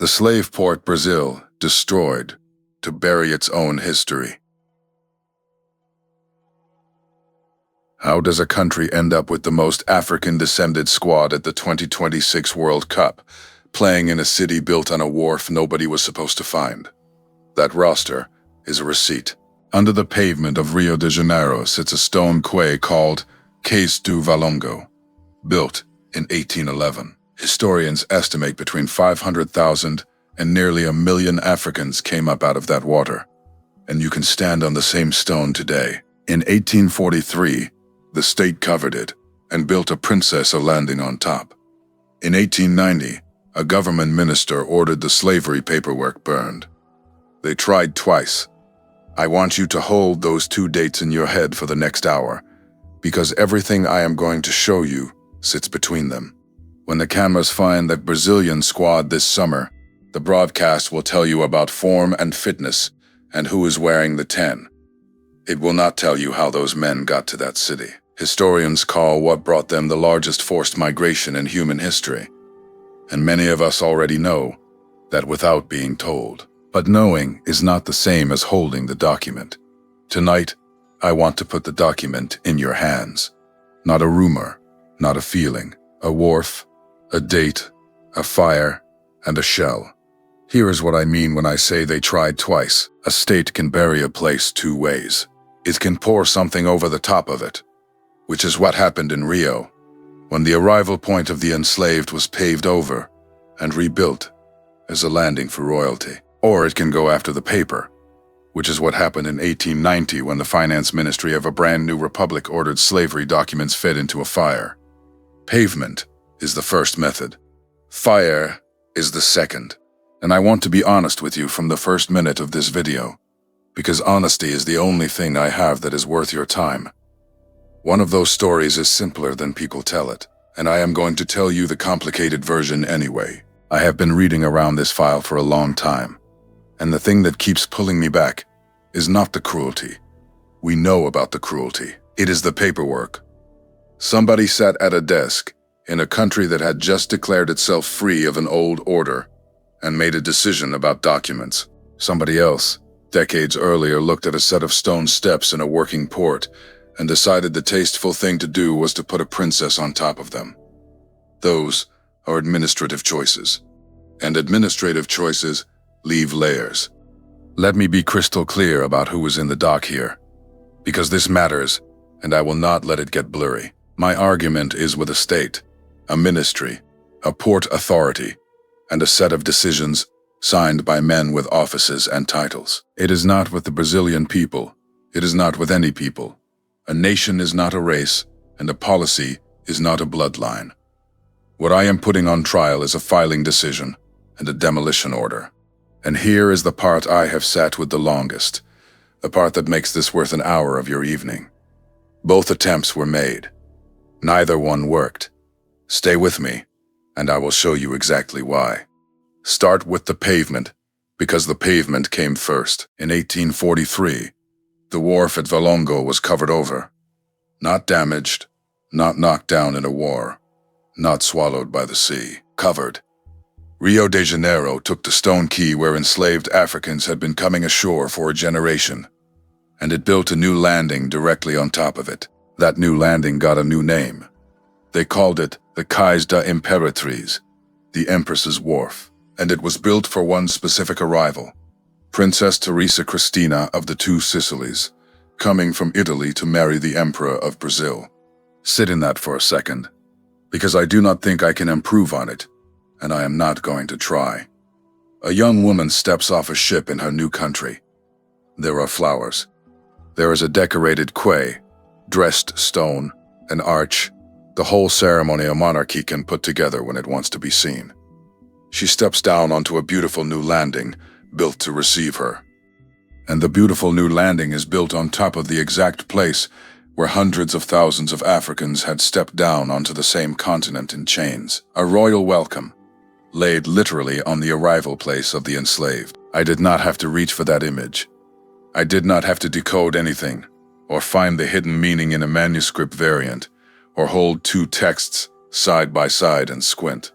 The slave port Brazil destroyed to bury its own history. How does a country end up with the most African-descended squad at the 2026 World Cup, playing in a city built on a wharf nobody was supposed to find? That roster is a receipt. Under the pavement of Rio de Janeiro sits a stone quay called Cais do Valongo, built in 1811. Historians estimate between 500,000 and nearly 1 million Africans came up out of that water, and you can stand on the same stone today. In 1843, the state covered it and built a princess a landing on top. In 1890, a government minister ordered the slavery paperwork burned. They tried twice. I want you to hold those 2 dates in your head for the next hour, because everything I am going to show you sits between them. When the cameras find that Brazilian squad this summer, the broadcast will tell you about form and fitness and who is wearing the 10. It will not tell you how those men got to that city. Historians call what brought them the largest forced migration in human history. And many of us already know that without being told. But knowing is not the same as holding the document. Tonight, I want to put the document in your hands. Not a rumor, not a feeling, a wharf, a date, a fire, and a shell. Here is what I mean when I say they tried twice. A state can bury a place 2 ways. It can pour something over the top of it, which is what happened in Rio, when the arrival point of the enslaved was paved over and rebuilt as a landing for royalty. Or it can go after the paper, which is what happened in 1890 when the finance ministry of a brand new republic ordered slavery documents fed into a fire. Pavement is the first method. Fire is the second. And I want to be honest with you from the first minute of this video, because honesty is the only thing I have that is worth your time. One of those stories is simpler than people tell it, and I am going to tell you the complicated version anyway. I have been reading around this file for a long time, and the thing that keeps pulling me back is not the cruelty. We know about the cruelty. It is the paperwork. Somebody sat at a desk in a country that had just declared itself free of an old order and made a decision about documents. Somebody else, decades earlier, looked at a set of stone steps in a working port and decided the tasteful thing to do was to put a princess on top of them. Those are administrative choices, and administrative choices leave layers. Let me be crystal clear about who is in the dock here, because this matters, and I will not let it get blurry. My argument is with a state, a ministry, a port authority, and a set of decisions signed by men with offices and titles. It is not with the Brazilian people. It is not with any people. A nation is not a race, and a policy is not a bloodline. What I am putting on trial is a filing decision and a demolition order. And here is the part I have sat with the longest, the part that makes this worth an hour of your evening. Both attempts were made. Neither one worked. Stay with me, and I will show you exactly why. Start with the pavement, because the pavement came first. In 1843, the wharf at Valongo was covered over. Not damaged, not knocked down in a war, not swallowed by the sea. Covered. Rio de Janeiro took the stone quay where enslaved Africans had been coming ashore for a generation, and it built a new landing directly on top of it. That new landing got a new name. They called it the Cais da Imperatriz, the Empress's Wharf, and it was built for one specific arrival, Princess Teresa Cristina of the Two Sicilies, coming from Italy to marry the Emperor of Brazil. Sit in that for a second, because I do not think I can improve on it, and I am not going to try. A young woman steps off a ship in her new country. There are flowers. There is a decorated quay, dressed stone, an arch, the whole ceremony a monarchy can put together when it wants to be seen. She steps down onto a beautiful new landing built to receive her. And the beautiful new landing is built on top of the exact place where hundreds of thousands of Africans had stepped down onto the same continent in chains. A royal welcome, laid literally on the arrival place of the enslaved. I did not have to reach for that image. I did not have to decode anything, or find the hidden meaning in a manuscript variant, or hold 2 texts side by side and squint.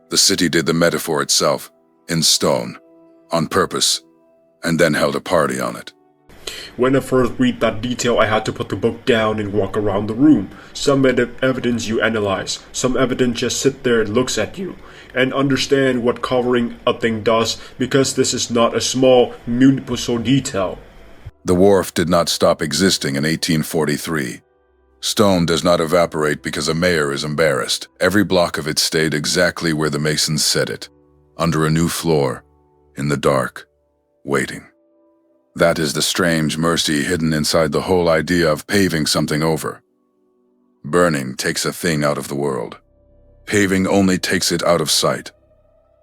The city did the metaphor itself, in stone, on purpose, and then held a party on it. When I first read that detail, I had to put the book down and walk around the room. Some evidence you analyze, some evidence just sit there and looks at you, and understand what covering a thing does, because this is not a small, municipal detail. The wharf did not stop existing in 1843. Stone does not evaporate because a mayor is embarrassed. Every block of it stayed exactly where the masons set it, under a new floor, in the dark, waiting. That is the strange mercy hidden inside the whole idea of paving something over. Burning takes a thing out of the world. Paving only takes it out of sight.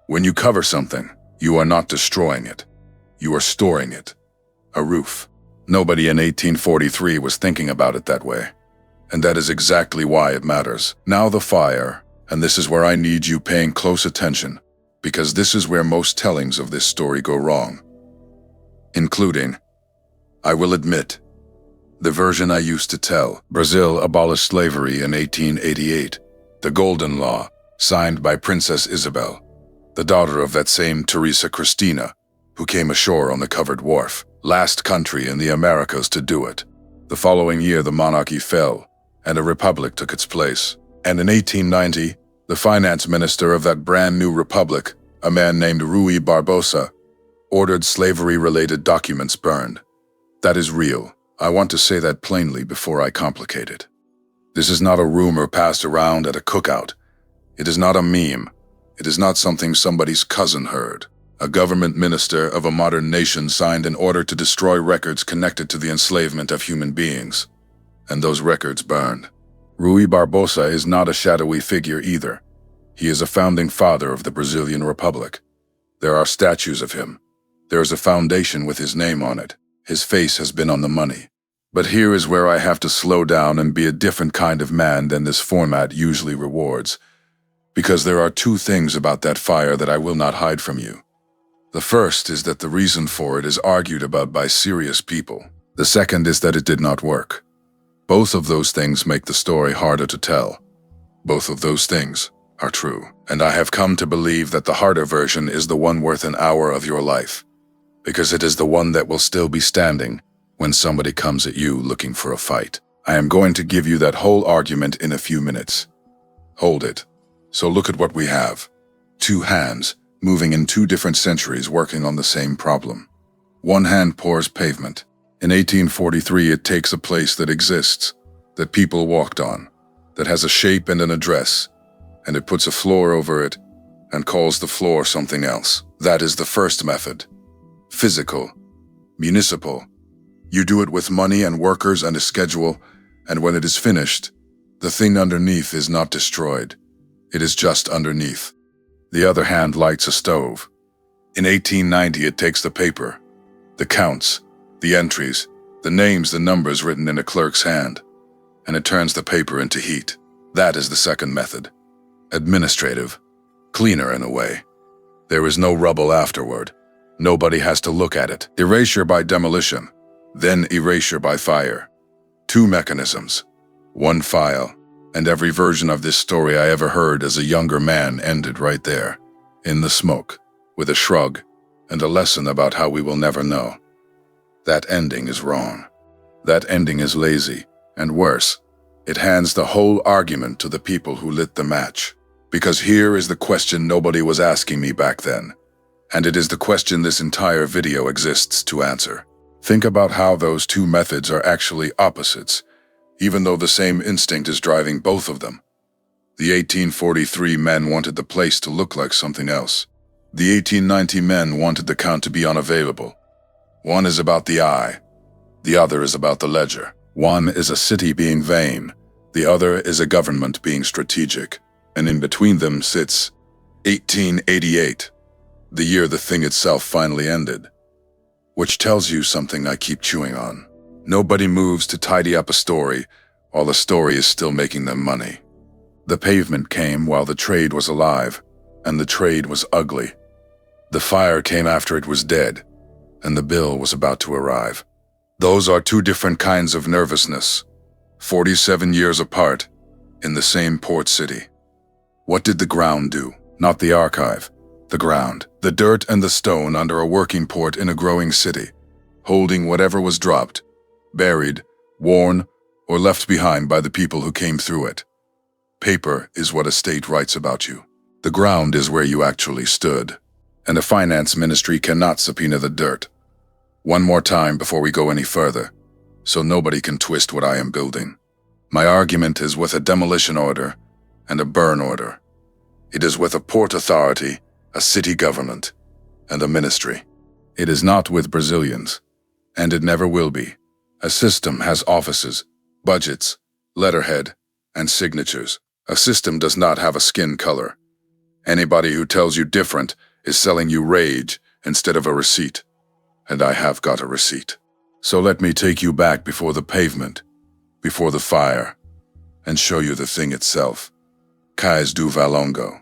When you cover something, you are not destroying it. You are storing it. A roof. Nobody in 1843 was thinking about it that way. And that is exactly why it matters. Now the fire, and this is where I need you paying close attention, because this is where most tellings of this story go wrong. Including, I will admit, the version I used to tell. Brazil abolished slavery in 1888. The Golden Law, signed by Princess Isabel, the daughter of that same Teresa Cristina, who came ashore on the covered wharf, last country in the Americas to do it. The following year the monarchy fell, and a republic took its place. And in 1890, the finance minister of that brand new republic, a man named Rui Barbosa, ordered slavery-related documents burned. That is real. I want to say that plainly before I complicate it. This is not a rumor passed around at a cookout. It is not a meme. It is not something somebody's cousin heard. A government minister of a modern nation signed an order to destroy records connected to the enslavement of human beings. And those records burned. Rui Barbosa is not a shadowy figure either. He is a founding father of the Brazilian Republic. There are statues of him. There is a foundation with his name on it. His face has been on the money. But here is where I have to slow down and be a different kind of man than this format usually rewards. Because there are two things about that fire that I will not hide from you. The first is that the reason for it is argued about by serious people. The second is that it did not work. Both of those things make the story harder to tell. Both of those things are true. And I have come to believe that the harder version is the one worth an hour of your life. Because it is the one that will still be standing when somebody comes at you looking for a fight. I am going to give you that whole argument in a few minutes. Hold it. So look at what we have. Two hands, moving in two different centuries working on the same problem. One hand pours pavement. In 1843 it takes a place that exists, that people walked on, that has a shape and an address, and it puts a floor over it and calls the floor something else. That is the first method. Physical, municipal. You do it with money and workers and a schedule, and when it is finished, the thing underneath is not destroyed. It is just underneath. The other hand lights a stove. In 1890 it takes the paper, the counts, the entries, the names, the numbers written in a clerk's hand, and it turns the paper into heat. That is the second method. Administrative, cleaner in a way. There is no rubble afterward. Nobody has to look at it. Erasure by demolition, then erasure by fire. Two mechanisms, one file, and every version of this story I ever heard as a younger man ended right there, in the smoke, with a shrug and a lesson about how we will never know. That ending is wrong. That ending is lazy, and worse, it hands the whole argument to the people who lit the match. Because here is the question nobody was asking me back then. And it is the question this entire video exists to answer. Think about how those two methods are actually opposites, even though the same instinct is driving both of them. The 1843 men wanted the place to look like something else. The 1890 men wanted the count to be unavailable. One is about the eye, the other is about the ledger. One is a city being vain, the other is a government being strategic, and in between them sits 1888. The year the thing itself finally ended. Which tells you something I keep chewing on. Nobody moves to tidy up a story while the story is still making them money. The pavement came while the trade was alive, and the trade was ugly. The fire came after it was dead, and the bill was about to arrive. Those are two different kinds of nervousness, 47 years apart, in the same port city. What did the ground do? Not the archive. The ground. The dirt and the stone under a working port in a growing city, holding whatever was dropped, buried, worn, or left behind by the people who came through it. Paper is what a state writes about you. The ground is where you actually stood, and a finance ministry cannot subpoena the dirt. One more time before we go any further, so nobody can twist what I am building. My argument is with a demolition order and a burn order. It is with a port authority, a city government, and a ministry. It is not with Brazilians, and it never will be. A system has offices, budgets, letterhead, and signatures. A system does not have a skin color. Anybody who tells you different is selling you rage instead of a receipt. And I have got a receipt. So let me take you back before the pavement, before the fire, and show you the thing itself. Cais do Valongo.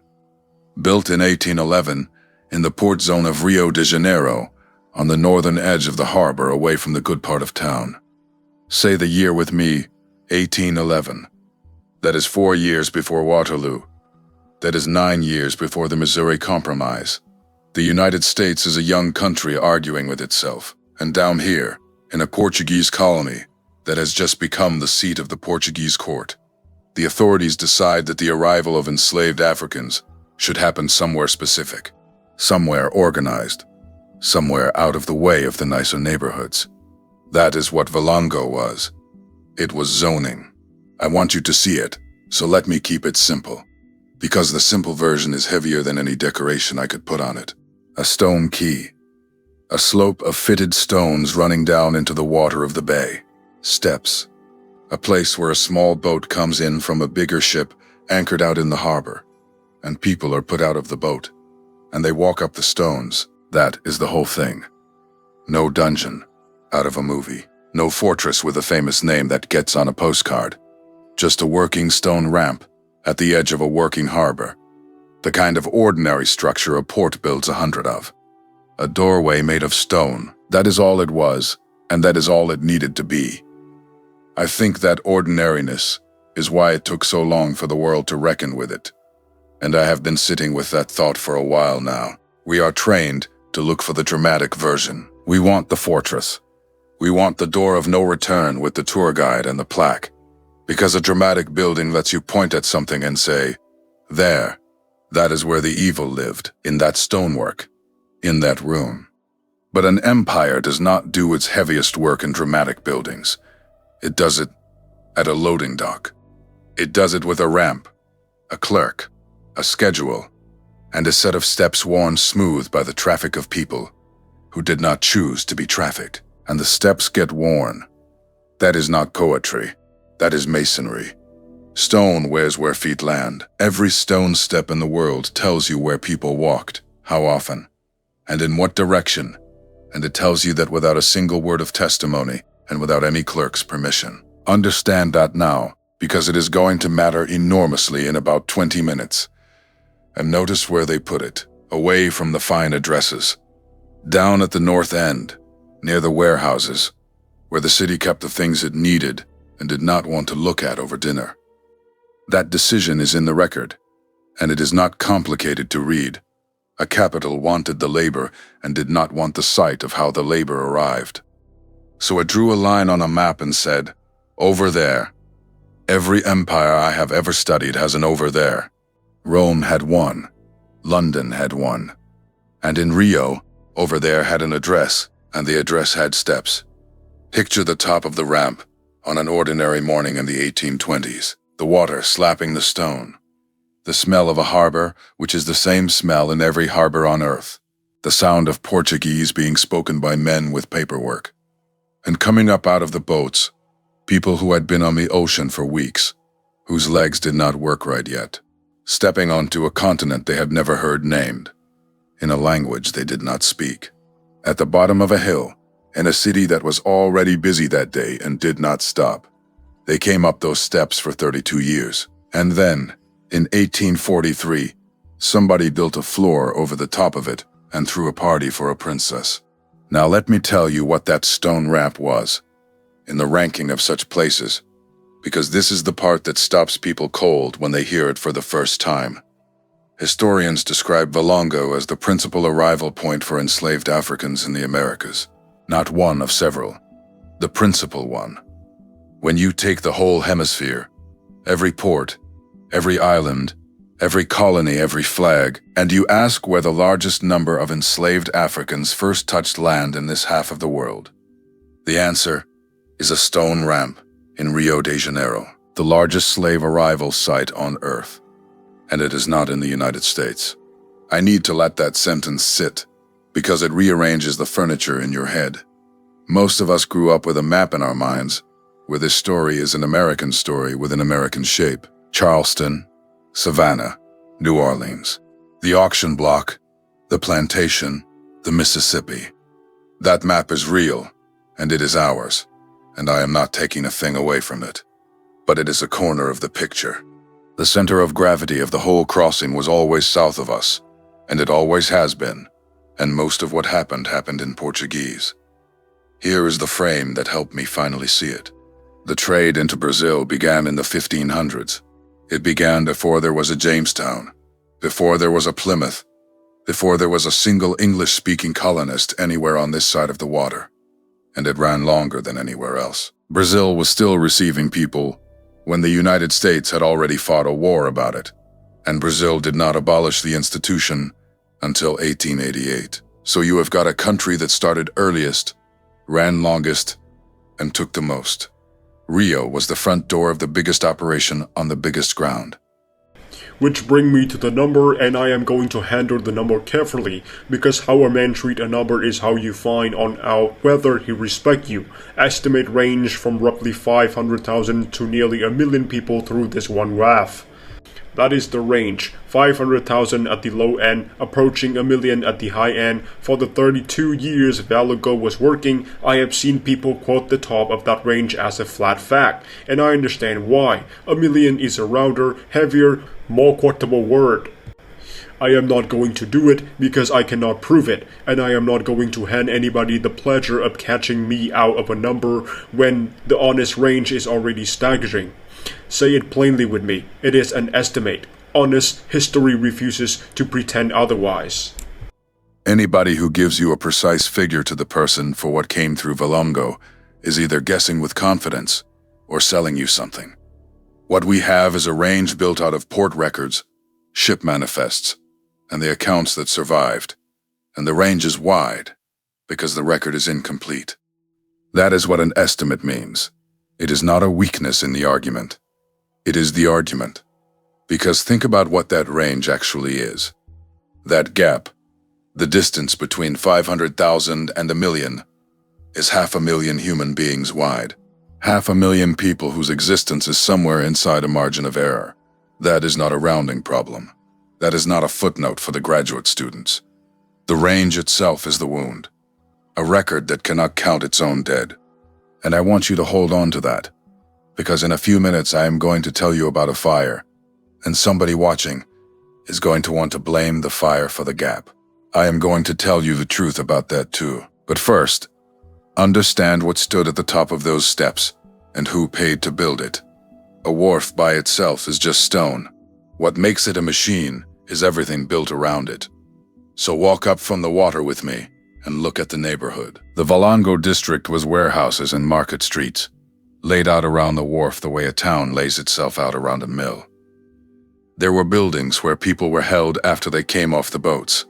Built in 1811 in the port zone of Rio de Janeiro, on the northern edge of the harbor away from the good part of town. Say the year with me, 1811. That is 4 years before Waterloo. That is 9 years before the Missouri Compromise. The United States is a young country arguing with itself, and down here, in a Portuguese colony that has just become the seat of the Portuguese court, the authorities decide that the arrival of enslaved Africans should happen somewhere specific, somewhere organized, somewhere out of the way of the nicer neighborhoods. That is what Valongo was. It was zoning. I want you to see it, so let me keep it simple, because the simple version is heavier than any decoration I could put on it. A stone quay. A slope of fitted stones running down into the water of the bay. Steps. A place where a small boat comes in from a bigger ship anchored out in the harbor, and people are put out of the boat, and they walk up the stones. That is the whole thing. No dungeon, out of a movie. No fortress with a famous name that gets on a postcard. Just a working stone ramp at the edge of a working harbor. The kind of ordinary structure a port builds 100 of. A doorway made of stone. That is all it was, and that is all it needed to be. I think that ordinariness is why it took so long for the world to reckon with it. And I have been sitting with that thought for a while now. We are trained to look for the dramatic version. We want the fortress. We want the door of no return with the tour guide and the plaque. Because a dramatic building lets you point at something and say, there, that is where the evil lived, in that stonework, in that room. But an empire does not do its heaviest work in dramatic buildings. It does it at a loading dock. It does it with a ramp, a clerk, a schedule, and a set of steps worn smooth by the traffic of people who did not choose to be trafficked. And the steps get worn. That is not poetry. That is masonry. Stone wears where feet land. Every stone step in the world tells you where people walked, how often, and in what direction, and it tells you that without a single word of testimony and without any clerk's permission. Understand that now, because it is going to matter enormously in about 20 minutes. And notice where they put it, away from the fine addresses. Down at the north end, near the warehouses, where the city kept the things it needed and did not want to look at over dinner. That decision is in the record, and it is not complicated to read. A capital wanted the labor and did not want the sight of how the labor arrived. So it drew a line on a map and said, over there. Every empire I have ever studied has an over there. Rome had one. London had one. And in Rio, over there had an address, and the address had steps. Picture the top of the ramp on an ordinary morning in the 1820s, the water slapping the stone. The smell of a harbor, which is the same smell in every harbor on earth. The sound of Portuguese being spoken by men with paperwork. And coming up out of the boats, people who had been on the ocean for weeks, whose legs did not work right yet, stepping onto a continent they had never heard named, in a language they did not speak. At the bottom of a hill, in a city that was already busy that day and did not stop. They came up those steps for 32 years. And then, in 1843, somebody built a floor over the top of it and threw a party for a princess. Now let me tell you what that stone ramp was, in the ranking of such places, because this is the part that stops people cold when they hear it for the first time. Historians describe Valongo as the principal arrival point for enslaved Africans in the Americas. Not one of several, the principal one. When you take the whole hemisphere, every port, every island, every colony, every flag, and you ask where the largest number of enslaved Africans first touched land in this half of the world, the answer is a stone ramp in Rio de Janeiro, the largest slave arrival site on Earth. And it is not in the United States. I need to let that sentence sit, because it rearranges the furniture in your head. Most of us grew up with a map in our minds, where this story is an American story with an American shape. Charleston, Savannah, New Orleans, the auction block, the plantation, the Mississippi. That map is real, and it is ours, and I am not taking a thing away from it. But it is a corner of the picture. The center of gravity of the whole crossing was always south of us, and it always has been, and most of what happened in Portuguese. Here is the frame that helped me finally see it. The trade into Brazil began in the 1500s. It began before there was a Jamestown, before there was a Plymouth, before there was a single English-speaking colonist anywhere on this side of the water, and it ran longer than anywhere else. Brazil was still receiving people when the United States had already fought a war about it, and Brazil did not abolish the institution until 1888. So you have got a country that started earliest, ran longest, and took the most. Rio was the front door of the biggest operation on the biggest ground. Which bring me to the number, and I am going to handle the number carefully, because how a man treat a number is how you find on out whether he respect you. Estimate range from roughly 500,000 to nearly 1 million people through this one graph. That is the range, 500,000 at the low end, approaching 1 million at the high end. For the 32 years Valongo was working, I have seen people quote the top of that range as a flat fact, and I understand why. 1 million is a rounder, heavier, more quotable word. I am not going to do it because I cannot prove it, and I am not going to hand anybody the pleasure of catching me out of a number when the honest range is already staggering. Say it plainly with me, it is an estimate. Honest history refuses to pretend otherwise. Anybody who gives you a precise figure to the person for what came through Valongo is either guessing with confidence or selling you something. What we have is a range built out of port records, ship manifests, and the accounts that survived. And the range is wide because the record is incomplete. That is what an estimate means. It is not a weakness in the argument. It is the argument. Because think about what that range actually is. That gap, the distance between 500,000 and 1 million, is 500,000 human beings wide. 500,000 people whose existence is somewhere inside a margin of error. That is not a rounding problem. That is not a footnote for the graduate students. The range itself is the wound. A record that cannot count its own dead. And I want you to hold on to that, because in a few minutes I am going to tell you about a fire, and somebody watching is going to want to blame the fire for the gap. I am going to tell you the truth about that too. But first, understand what stood at the top of those steps and who paid to build it. A wharf by itself is just stone. What makes it a machine is everything built around it. So walk up from the water with me and look at the neighborhood. The Valongo district was warehouses and market streets, laid out around the wharf the way a town lays itself out around a mill. There were buildings where people were held after they came off the boats.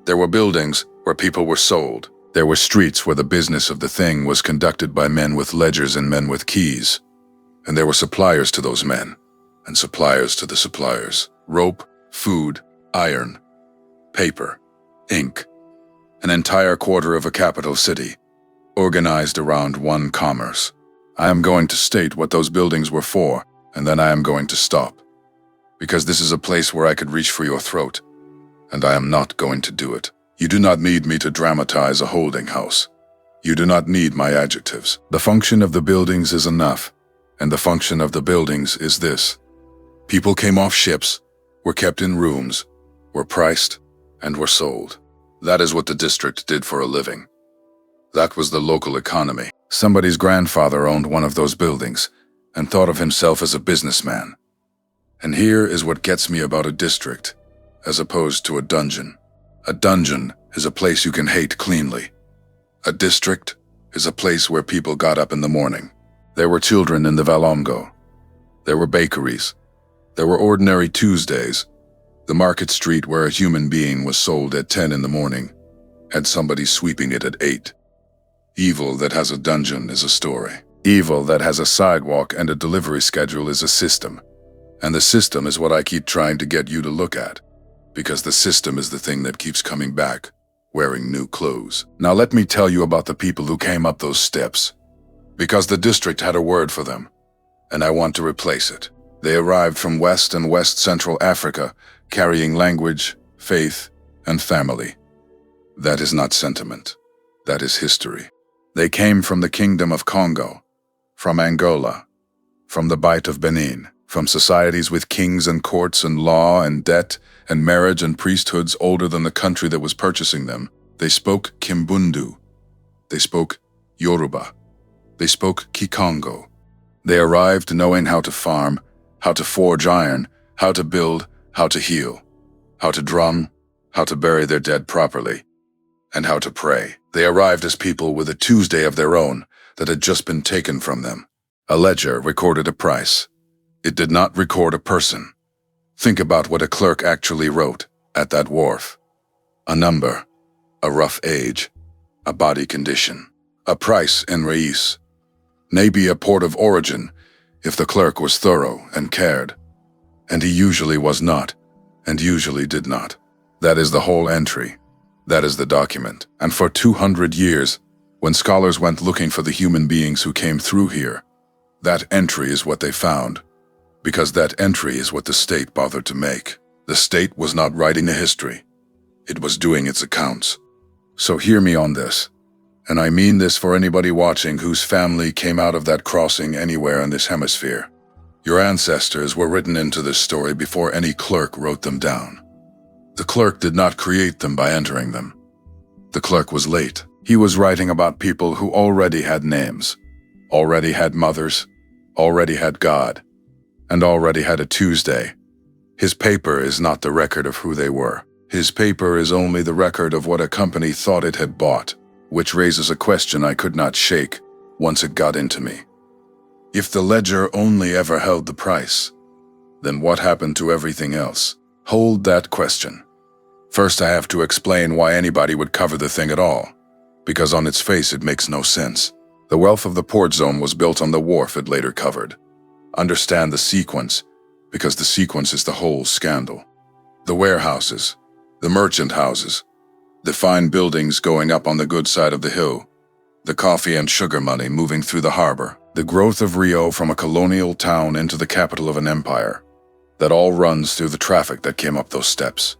There were buildings where people were sold. There were streets where the business of the thing was conducted by men with ledgers and men with keys. And there were suppliers to those men, and suppliers to the suppliers. Rope, food, iron, paper, ink. An entire quarter of a capital city, organized around one commerce. I am going to state what those buildings were for, and then I am going to stop. Because this is a place where I could reach for your throat, and I am not going to do it. You do not need me to dramatize a holding house. You do not need my adjectives. The function of the buildings is enough, and the function of the buildings is this. People came off ships, were kept in rooms, were priced, and were sold. That is what the district did for a living. That was the local economy. Somebody's grandfather owned one of those buildings and thought of himself as a businessman. And here is what gets me about a district. as opposed to a dungeon. A dungeon is a place you can hate cleanly. A district is a place where people got up in the morning. There were children in the Valongo. There were bakeries. There were ordinary Tuesdays. The market street where a human being was sold at 10 in the morning had somebody sweeping it at 8. Evil that has a dungeon is a story. Evil that has a sidewalk and a delivery schedule is a system. And the system is what I keep trying to get you to look at, because the system is the thing that keeps coming back, wearing new clothes. Now let me tell you about the people who came up those steps, because the district had a word for them, and I want to replace it. They arrived from West and West Central Africa, carrying language, faith, and family. That is not sentiment. That is history. They came from the Kingdom of Congo, from Angola, from the Bight of Benin, from societies with kings and courts and law and debt and marriage and priesthoods older than the country that was purchasing them. They spoke Kimbundu. They spoke Yoruba. They spoke Kikongo. They arrived knowing how to farm, how to forge iron, how to build, how to heal, how to drum, how to bury their dead properly, and how to pray. They arrived as people with a Tuesday of their own that had just been taken from them. A ledger recorded a price. It did not record a person. Think about what a clerk actually wrote at that wharf. A number, a rough age, a body condition, a price in reis, maybe a port of origin if the clerk was thorough and cared. And he usually was not, and usually did not. That is the whole entry. That is the document. And for 200 years, when scholars went looking for the human beings who came through here, that entry is what they found, because that entry is what the state bothered to make. The state was not writing a history. It was doing its accounts. So hear me on this, and I mean this for anybody watching whose family came out of that crossing anywhere in this hemisphere. Your ancestors were written into this story before any clerk wrote them down. The clerk did not create them by entering them. The clerk was late. He was writing about people who already had names, already had mothers, already had God, and already had a Tuesday. His paper is not the record of who they were. His paper is only the record of what a company thought it had bought, which raises a question I could not shake once it got into me. If the ledger only ever held the price, then what happened to everything else? Hold that question. First, I have to explain why anybody would cover the thing at all, because on its face it makes no sense. The wealth of the port zone was built on the wharf it later covered. Understand the sequence, because the sequence is the whole scandal. The warehouses, the merchant houses, the fine buildings going up on the good side of the hill, the coffee and sugar money moving through the harbor, the growth of Rio from a colonial town into the capital of an empire, that all runs through the traffic that came up those steps.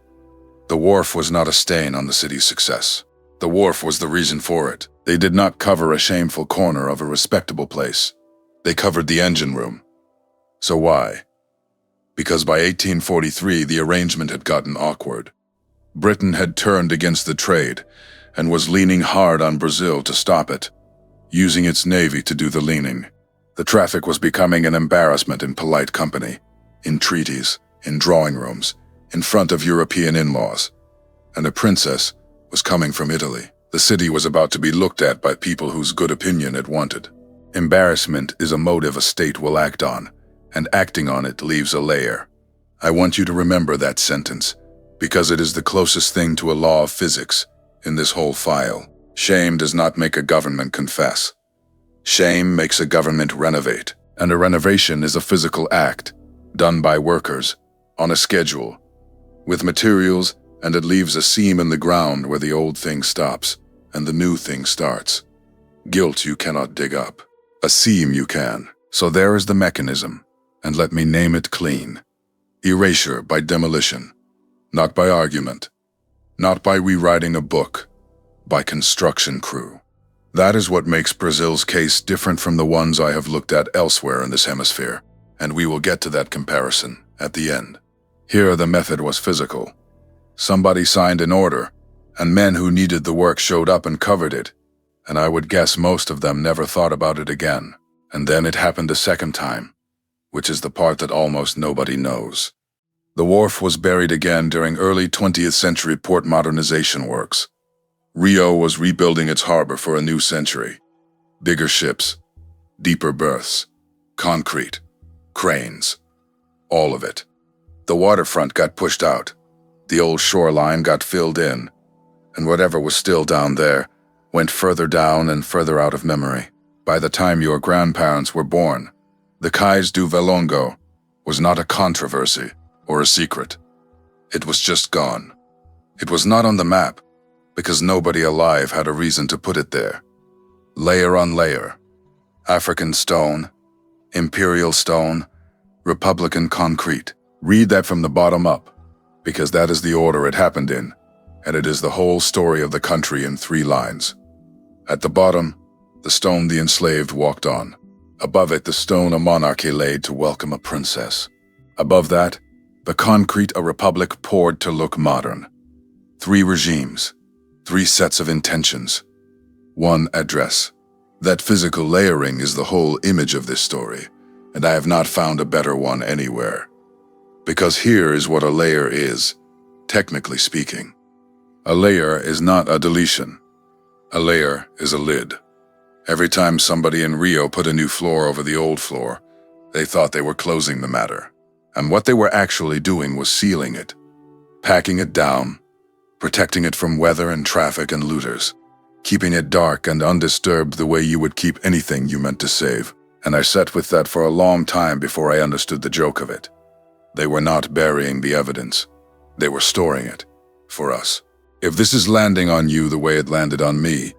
The wharf was not a stain on the city's success. The wharf was the reason for it. They did not cover a shameful corner of a respectable place. They covered the engine room. So why? Because by 1843 the arrangement had gotten awkward. Britain had turned against the trade and was leaning hard on Brazil to stop it, using its navy to do the leaning. The traffic was becoming an embarrassment in polite company, in treaties, in drawing rooms, in front of European in-laws. And a princess was coming from Italy. The city was about to be looked at by people whose good opinion it wanted. Embarrassment is a motive a state will act on, and acting on it leaves a layer. I want you to remember that sentence, because it is the closest thing to a law of physics in this whole file. Shame does not make a government confess. Shame makes a government renovate, and a renovation is a physical act, done by workers, on a schedule, with materials, and it leaves a seam in the ground where the old thing stops and the new thing starts. Guilt you cannot dig up. A seam you can. So there is the mechanism, and let me name it clean. Erasure by demolition, not by argument, not by rewriting a book, by construction crew. That is what makes Brazil's case different from the ones I have looked at elsewhere in this hemisphere, and we will get to that comparison at the end. Here the method was physical. Somebody signed an order, and men who needed the work showed up and covered it, and I would guess most of them never thought about it again. And then it happened a second time, which is the part that almost nobody knows. The wharf was buried again during early 20th century port modernization works. Rio was rebuilding its harbor for a new century. Bigger ships, deeper berths, concrete, cranes, all of it. The waterfront got pushed out, the old shoreline got filled in, and whatever was still down there went further down and further out of memory. By the time your grandparents were born, the Cais do Valongo was not a controversy or a secret. It was just gone. It was not on the map, because nobody alive had a reason to put it there. Layer on layer. African stone, imperial stone, Republican concrete. Read that from the bottom up, because that is the order it happened in, and it is the whole story of the country in 3 lines. At the bottom, the stone the enslaved walked on. Above it, the stone a monarchy laid to welcome a princess. Above that, the concrete a republic poured to look modern. 3 regimes, 3 sets of intentions, 1 address. That physical layering is the whole image of this story, and I have not found a better one anywhere. Because here is what a layer is, technically speaking. A layer is not a deletion. A layer is a lid. Every time somebody in Rio put a new floor over the old floor, they thought they were closing the matter. And what they were actually doing was sealing it, packing it down, protecting it from weather and traffic and looters, keeping it dark and undisturbed the way you would keep anything you meant to save. And I sat with that for a long time before I understood the joke of it. They were not burying the evidence. They were storing it for us. If this is landing on you the way it landed on me,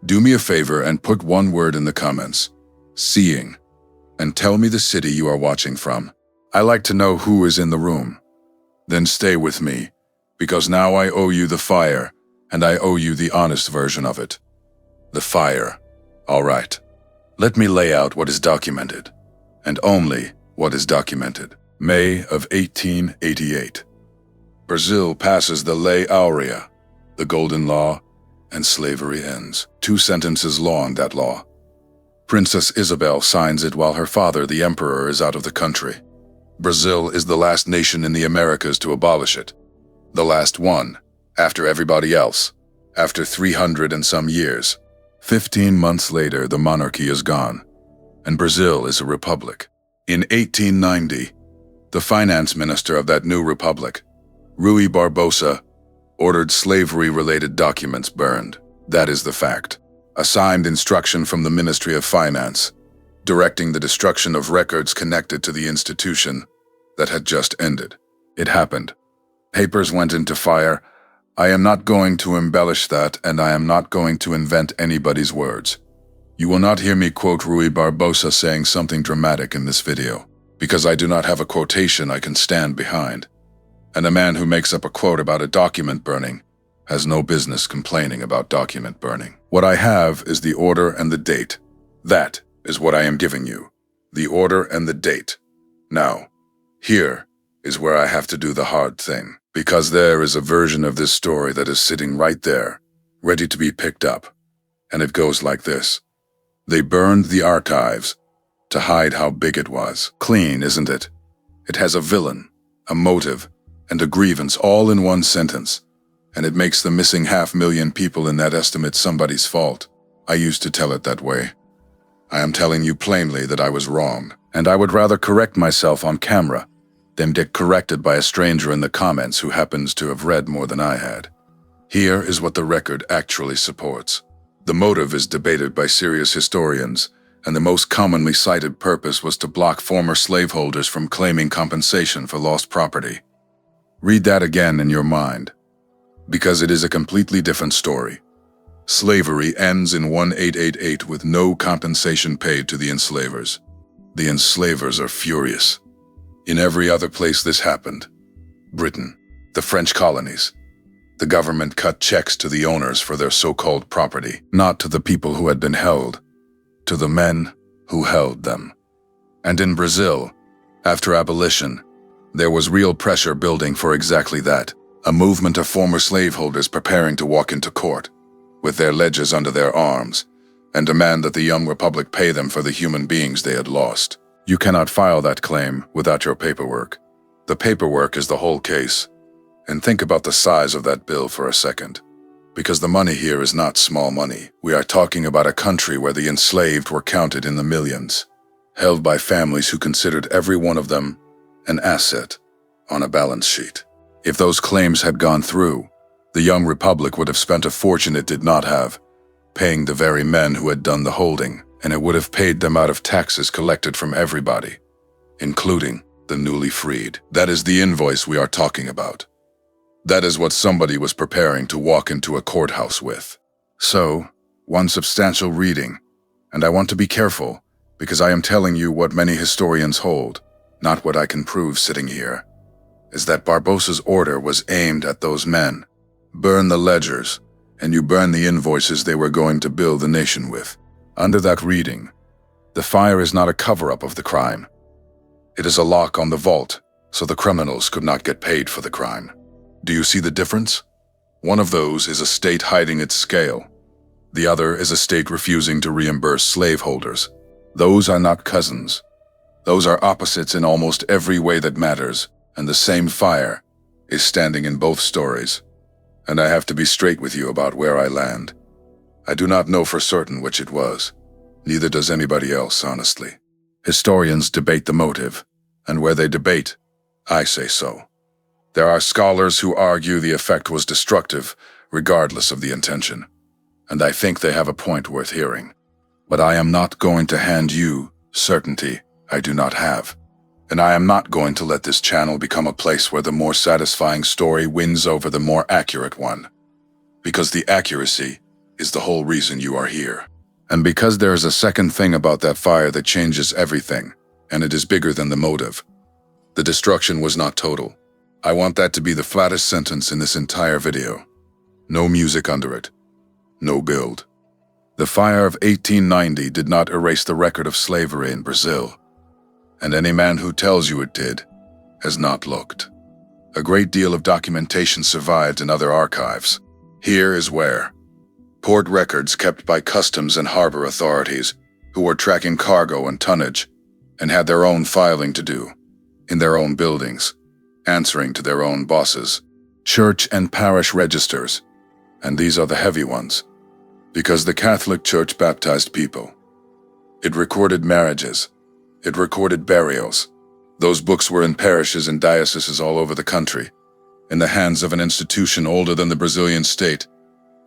do me a favor and put 1 word in the comments, seeing, and tell me the city you are watching from. I like to know who is in the room. Then stay with me, because now I owe you the fire, and I owe you the honest version of it. The fire. All right. Let me lay out what is documented, and only what is documented. May of 1888. Brazil passes the Lei Áurea, the Golden Law, and slavery ends. 2 sentences long, that law. Princess Isabel signs it while her father, the emperor, is out of the country. Brazil is the last nation in the Americas to abolish it. The last one, after everybody else, after 300 and some years. 15 months later, the monarchy is gone, and Brazil is a republic. In 1890, the finance minister of that new republic, Rui Barbosa, ordered slavery-related documents burned. That is the fact. A signed instruction from the Ministry of Finance, directing the destruction of records connected to the institution that had just ended. It happened. Papers went into fire. I am not going to embellish that, and I am not going to invent anybody's words. You will not hear me quote Rui Barbosa saying something dramatic in this video, because I do not have a quotation I can stand behind. And a man who makes up a quote about a document burning has no business complaining about document burning. What I have is the order and the date. That is what I am giving you. The order and the date. Now, here is where I have to do the hard thing, because there is a version of this story that is sitting right there, ready to be picked up. And it goes like this. They burned the archives to hide how big it was. Clean, isn't it? It has a villain, a motive, and a grievance all in 1 sentence, and it makes the missing 500,000 people in that estimate somebody's fault. I used to tell it that way. I am telling you plainly that I was wrong, and I would rather correct myself on camera than get corrected by a stranger in the comments who happens to have read more than I had. Here is what the record actually supports. The motive is debated by serious historians, and the most commonly cited purpose was to block former slaveholders from claiming compensation for lost property. Read that again in your mind, because it is a completely different story. Slavery ends in 1888 with no compensation paid to the enslavers. The enslavers are furious. In every other place this happened, Britain, the French colonies, the government cut checks to the owners for their so-called property, not to the people who had been held, to the men who held them. And in Brazil, after abolition, there was real pressure building for exactly that, a movement of former slaveholders preparing to walk into court, with their ledgers under their arms, and demand that the young republic pay them for the human beings they had lost. You cannot file that claim without your paperwork. The paperwork is the whole case. And think about the size of that bill for a second. Because the money here is not small money. We are talking about a country where the enslaved were counted in the millions, held by families who considered every one of them an asset on a balance sheet. If those claims had gone through, the young republic would have spent a fortune it did not have, paying the very men who had done the holding, and it would have paid them out of taxes collected from everybody, including the newly freed. That is the invoice we are talking about. That is what somebody was preparing to walk into a courthouse with. So, one substantial reading, and I want to be careful, because I am telling you what many historians hold, not what I can prove sitting here, is that Barbossa's order was aimed at those men. Burn the ledgers, and you burn the invoices they were going to bill the nation with. Under that reading, the fire is not a cover-up of the crime. It is a lock on the vault, so the criminals could not get paid for the crime. Do you see the difference? One of those is a state hiding its scale. The other is a state refusing to reimburse slaveholders. Those are not cousins. Those are opposites in almost every way that matters, and the same fire is standing in both stories. And I have to be straight with you about where I land. I do not know for certain which it was. Neither does anybody else, honestly. Historians debate the motive, and where they debate, I say so. There are scholars who argue the effect was destructive, regardless of the intention, and I think they have a point worth hearing. But I am not going to hand you certainty I do not have, and I am not going to let this channel become a place where the more satisfying story wins over the more accurate one, because the accuracy is the whole reason you are here. And because there is a second thing about that fire that changes everything, and it is bigger than the motive. The destruction was not total. I want that to be the flattest sentence in this entire video. No music under it. No build. The fire of 1890 did not erase the record of slavery in Brazil, and any man who tells you it did has not looked. A great deal of documentation survived in other archives. Here is where. Port records kept by customs and harbor authorities who were tracking cargo and tonnage and had their own filing to do, in their own buildings, answering to their own bosses, church and parish registers, and these are the heavy ones, because the Catholic Church baptized people. It recorded marriages. It recorded burials. Those books were in parishes and dioceses all over the country, in the hands of an institution older than the Brazilian state,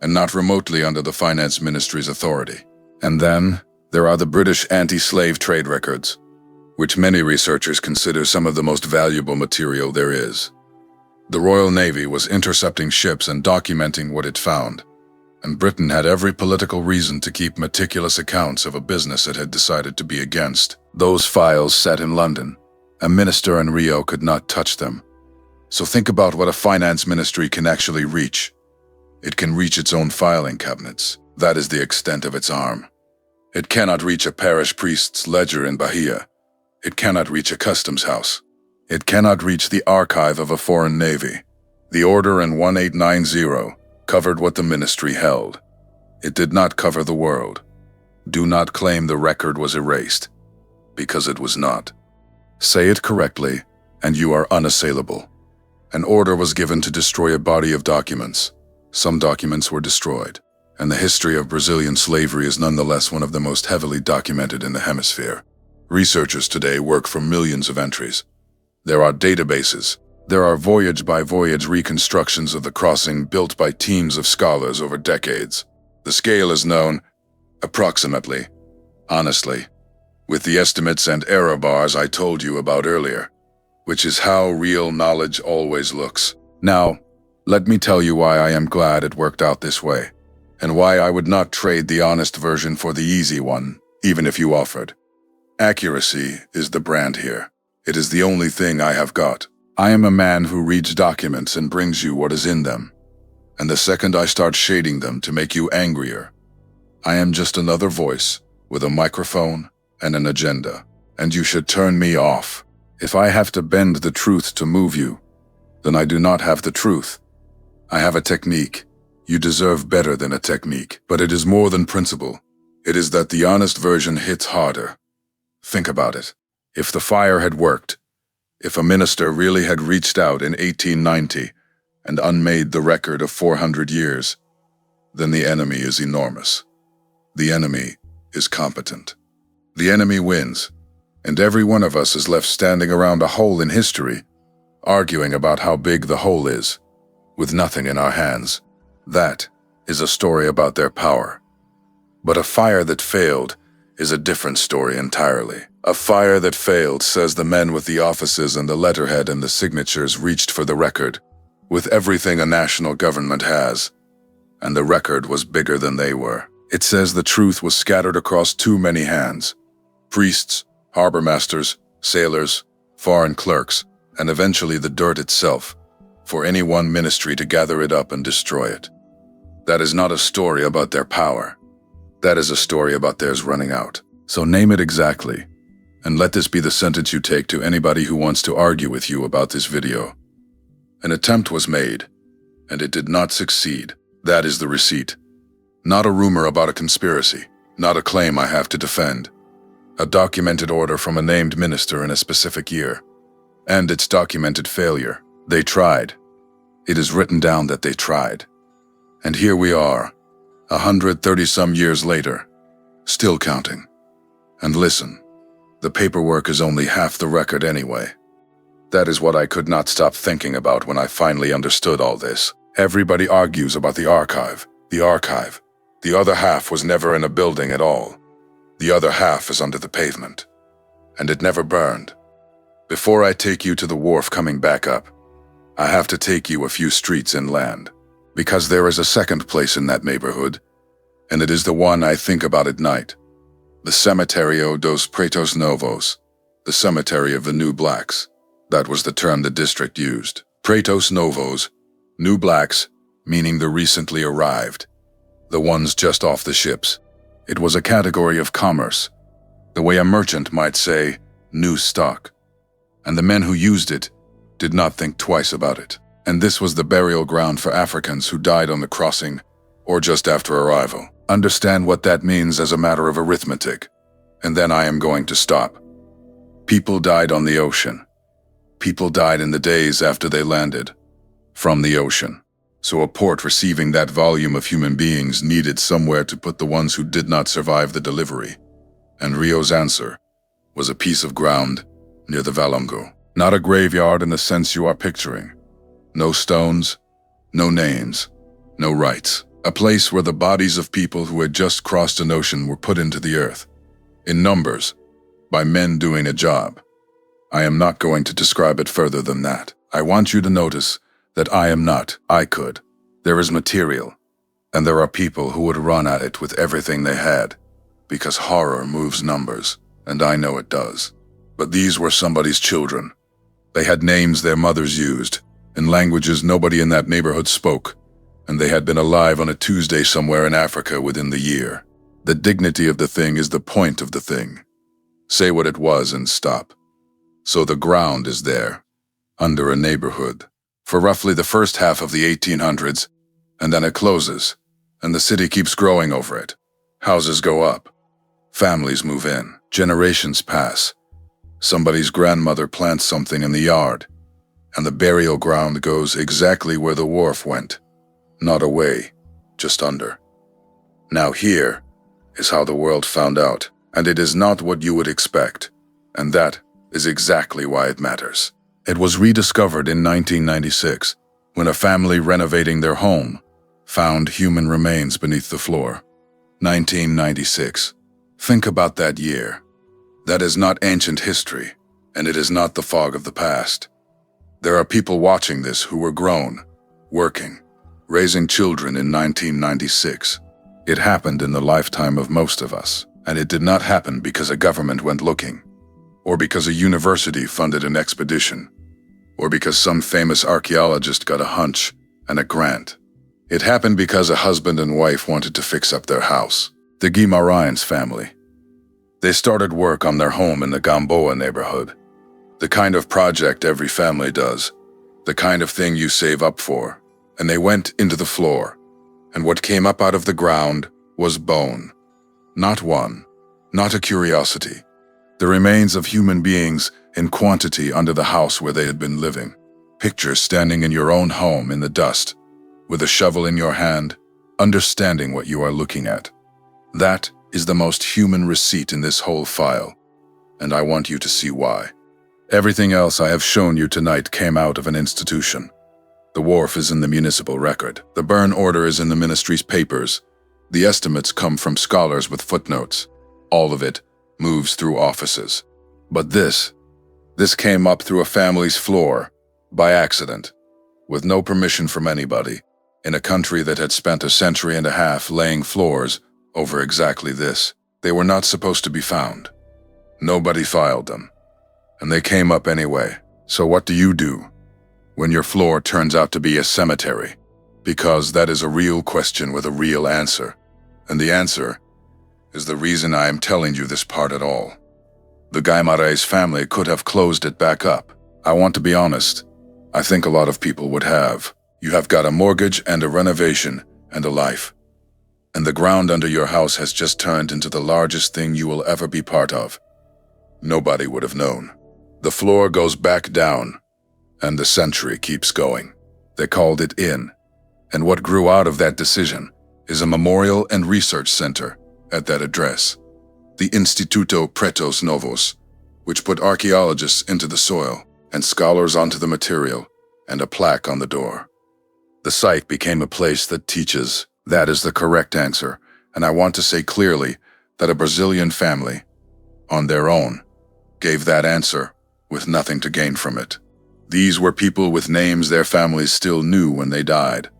and not remotely under the finance ministry's authority. And then, there are the British anti-slave trade records, which many researchers consider some of the most valuable material there is. The Royal Navy was intercepting ships and documenting what it found, and Britain had every political reason to keep meticulous accounts of a business it had decided to be against. Those files sat in London. A minister in Rio could not touch them. So think about what a finance ministry can actually reach. It can reach its own filing cabinets. That is the extent of its arm. It cannot reach a parish priest's ledger in Bahia. It cannot reach a customs house. It cannot reach the archive of a foreign navy. The order in 1890 covered what the ministry held. It did not cover the world. Do not claim the record was erased, because it was not. Say it correctly, and you are unassailable. An order was given to destroy a body of documents. Some documents were destroyed, and the history of Brazilian slavery is nonetheless one of the most heavily documented in the hemisphere. Researchers today work from millions of entries. There are databases. There are voyage-by-voyage reconstructions of the crossing built by teams of scholars over decades. The scale is known, approximately, honestly, with the estimates and error bars I told you about earlier, which is how real knowledge always looks. Now, let me tell you why I am glad it worked out this way, and why I would not trade the honest version for the easy one, even if you offered. Accuracy is the brand here. It is the only thing I have got. I am a man who reads documents and brings you what is in them. And the second I start shading them to make you angrier, I am just another voice with a microphone and an agenda. And you should turn me off. If I have to bend the truth to move you, then I do not have the truth. I have a technique. You deserve better than a technique. But it is more than principle. It is that the honest version hits harder. Think about it. If the fire had worked, If a minister really had reached out in 1890 and unmade the record of 400 years, then the enemy is enormous. The enemy is competent. The enemy wins, and every one of us is left standing around a hole in history, arguing about how big the hole is, with nothing in our hands. That is a story about their power. But a fire that failed is a different story entirely. A fire that failed says the men with the offices and the letterhead and the signatures reached for the record, with everything a national government has, and the record was bigger than they were. It says the truth was scattered across too many hands. Priests, harbor masters, sailors, foreign clerks, and eventually the dirt itself, for any one ministry to gather it up and destroy it. That is not a story about their power. That is a story about theirs running out. So name it exactly, and let this be the sentence you take to anybody who wants to argue with you about this video. An attempt was made, and it did not succeed. That is the receipt. Not a rumor about a conspiracy, not a claim I have to defend. A documented order from a named minister in a specific year, and its documented failure. They tried. It is written down that they tried. And here we are, 130-some years later, still counting. And listen, the paperwork is only half the record anyway. That is what I could not stop thinking about when I finally understood all this. Everybody argues about the archive. The archive. The other half was never in a building at all. The other half is under the pavement. And it never burned. Before I take you to the wharf coming back up, I have to take you a few streets inland, because there is a second place in that neighborhood, and it is the one I think about at night. The Cementerio dos Pretos Novos, the cemetery of the New Blacks. That was the term the district used. Pretos Novos, New Blacks, meaning the recently arrived, the ones just off the ships. It was a category of commerce, the way a merchant might say, new stock. And the men who used it did not think twice about it. And this was the burial ground for Africans who died on the crossing or just after arrival. Understand what that means as a matter of arithmetic, and then I am going to stop. People died on the ocean. People died in the days after they landed, from the ocean. So a port receiving that volume of human beings needed somewhere to put the ones who did not survive the delivery. And Rio's answer was a piece of ground near the Valongo. Not a graveyard in the sense you are picturing. No stones, no names, no rites. A place where the bodies of people who had just crossed an ocean were put into the earth, in numbers, by men doing a job. I am not going to describe it further than that. I want you to notice that I am not. I could. There is material, and there are people who would run at it with everything they had, because horror moves numbers, and I know it does. But these were somebody's children. They had names their mothers used, in languages nobody in that neighborhood spoke, and they had been alive on a Tuesday somewhere in Africa within the year. The dignity of the thing is the point of the thing. Say what it was and stop. So the ground is there, under a neighborhood, for roughly the first half of the 1800s, and then it closes, and the city keeps growing over it. Houses go up. Families move in. Generations pass. Somebody's grandmother plants something in the yard, and the burial ground goes exactly where the wharf went. Not away, just under. Now here is how the world found out, and it is not what you would expect, and that is exactly why it matters. It was rediscovered in 1996, when a family renovating their home found human remains beneath the floor. 1996. Think about that year. That is not ancient history, and it is not the fog of the past. There are people watching this who were grown, working, raising children in 1996. It happened in the lifetime of most of us, and it did not happen because a government went looking, or because a university funded an expedition, or because some famous archaeologist got a hunch and a grant. It happened because a husband and wife wanted to fix up their house. The Guimarães family. They started work on their home in the Gamboa neighborhood. The kind of project every family does, the kind of thing you save up for. And they went into the floor, and what came up out of the ground was bone. Not one, not a curiosity, The remains of human beings in quantity under the house where they had been living. Pictures standing in your own home in the dust, with a shovel in your hand, understanding what you are looking at. That is the most human receipt in this whole file, and I want you to see why. Everything else I have shown you tonight came out of an institution. The wharf is in the municipal record. The burn order is in the ministry's papers. The estimates come from scholars with footnotes. All of it moves through offices. But this came up through a family's floor, by accident, with no permission from anybody, in a country that had spent a century and a half laying floors over exactly this. They were not supposed to be found. Nobody filed them. And they came up anyway. So what do you do when your floor turns out to be a cemetery? Because that is a real question with a real answer. And the answer is the reason I am telling you this part at all. The Gaimare's family could have closed it back up. I want to be honest. I think a lot of people would have. You have got a mortgage and a renovation and a life. And the ground under your house has just turned into the largest thing you will ever be part of. Nobody would have known. The floor goes back down, and the century keeps going. They called it in. And what grew out of that decision is a memorial and research center at that address. The Instituto Pretos Novos, which put archaeologists into the soil and scholars onto the material, and a plaque on the door. The site became a place that teaches. That is the correct answer, and I want to say clearly that a Brazilian family, on their own, gave that answer with nothing to gain from it. These were people with names their families still knew when they died.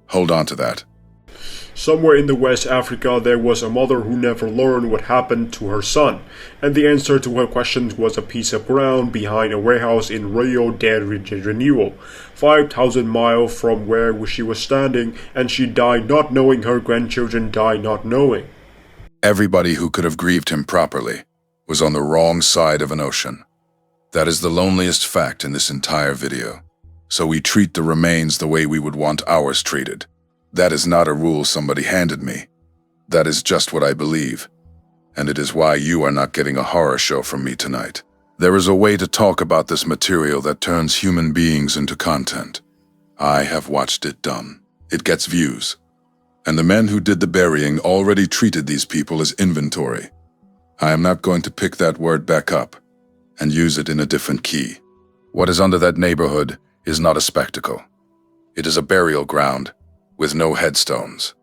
Hold on to that. Somewhere in the West Africa there was a mother who never learned what happened to her son, and the answer to her question was a piece of ground behind a warehouse in Rio de Janeiro, 5,000 miles from where she was standing, and she died not knowing her grandchildren died not knowing. Everybody who could have grieved him properly was on the wrong side of an ocean. That is the loneliest fact in this entire video. So we treat the remains the way we would want ours treated. That is not a rule somebody handed me. That is just what I believe. And it is why you are not getting a horror show from me tonight. There is a way to talk about this material that turns human beings into content. I have watched it done. It gets views. And the men who did the burying already treated these people as inventory. I am not going to pick that word back up and use it in a different key. What is under that neighborhood is not a spectacle. It is a burial ground with no headstones,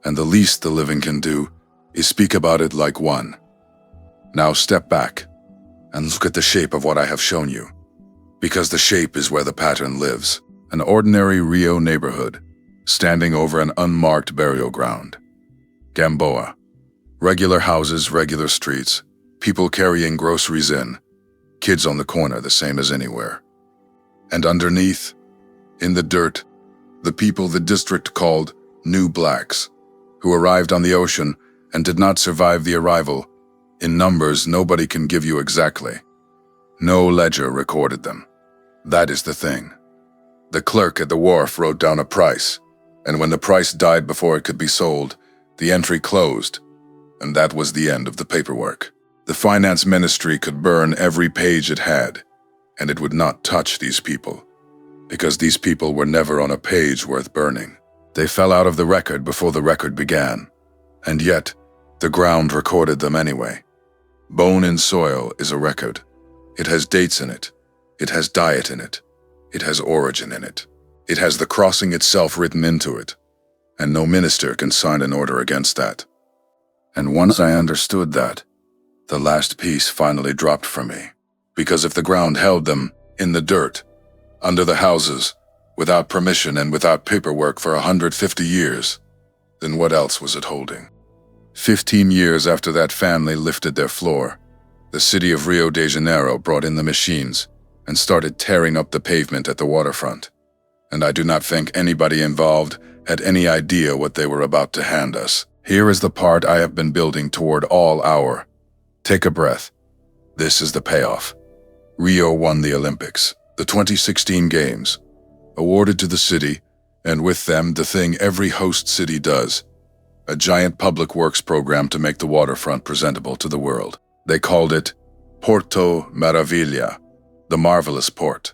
and the least the living can do is speak about it like one. Now step back and look at the shape of what I have shown you, because the shape is where the pattern lives. An ordinary Rio neighborhood, standing over an unmarked burial ground. Gamboa. Regular houses, regular streets, people carrying groceries in, kids on the corner the same as anywhere. And underneath, in the dirt, the people the district called New Blacks, who arrived on the ocean and did not survive the arrival. In numbers nobody can give you exactly. No ledger recorded them. That is the thing. The clerk at the wharf wrote down a price, and when the price died before it could be sold, the entry closed, and that was the end of the paperwork. The finance ministry could burn every page it had, and it would not touch these people, because these people were never on a page worth burning. They fell out of the record before the record began, and yet the ground recorded them anyway. Bone in soil is a record. It has dates in it. It has diet in it. It has origin in it. It has the crossing itself written into it, and no minister can sign an order against that. And once I understood that, the last piece finally dropped from me, because if the ground held them in the dirt, under the houses, without permission and without paperwork for 150 years, then what else was it holding? 15 years after that family lifted their floor, the city of Rio de Janeiro brought in the machines and started tearing up the pavement at the waterfront. And I do not think anybody involved had any idea what they were about to hand us. Here is the part I have been building toward all hour. Take a breath. This is the payoff. Rio won the Olympics, the 2016 Games, awarded to the city, and with them the thing every host city does, a giant public works program to make the waterfront presentable to the world. They called it Porto Maravilla, the marvelous port.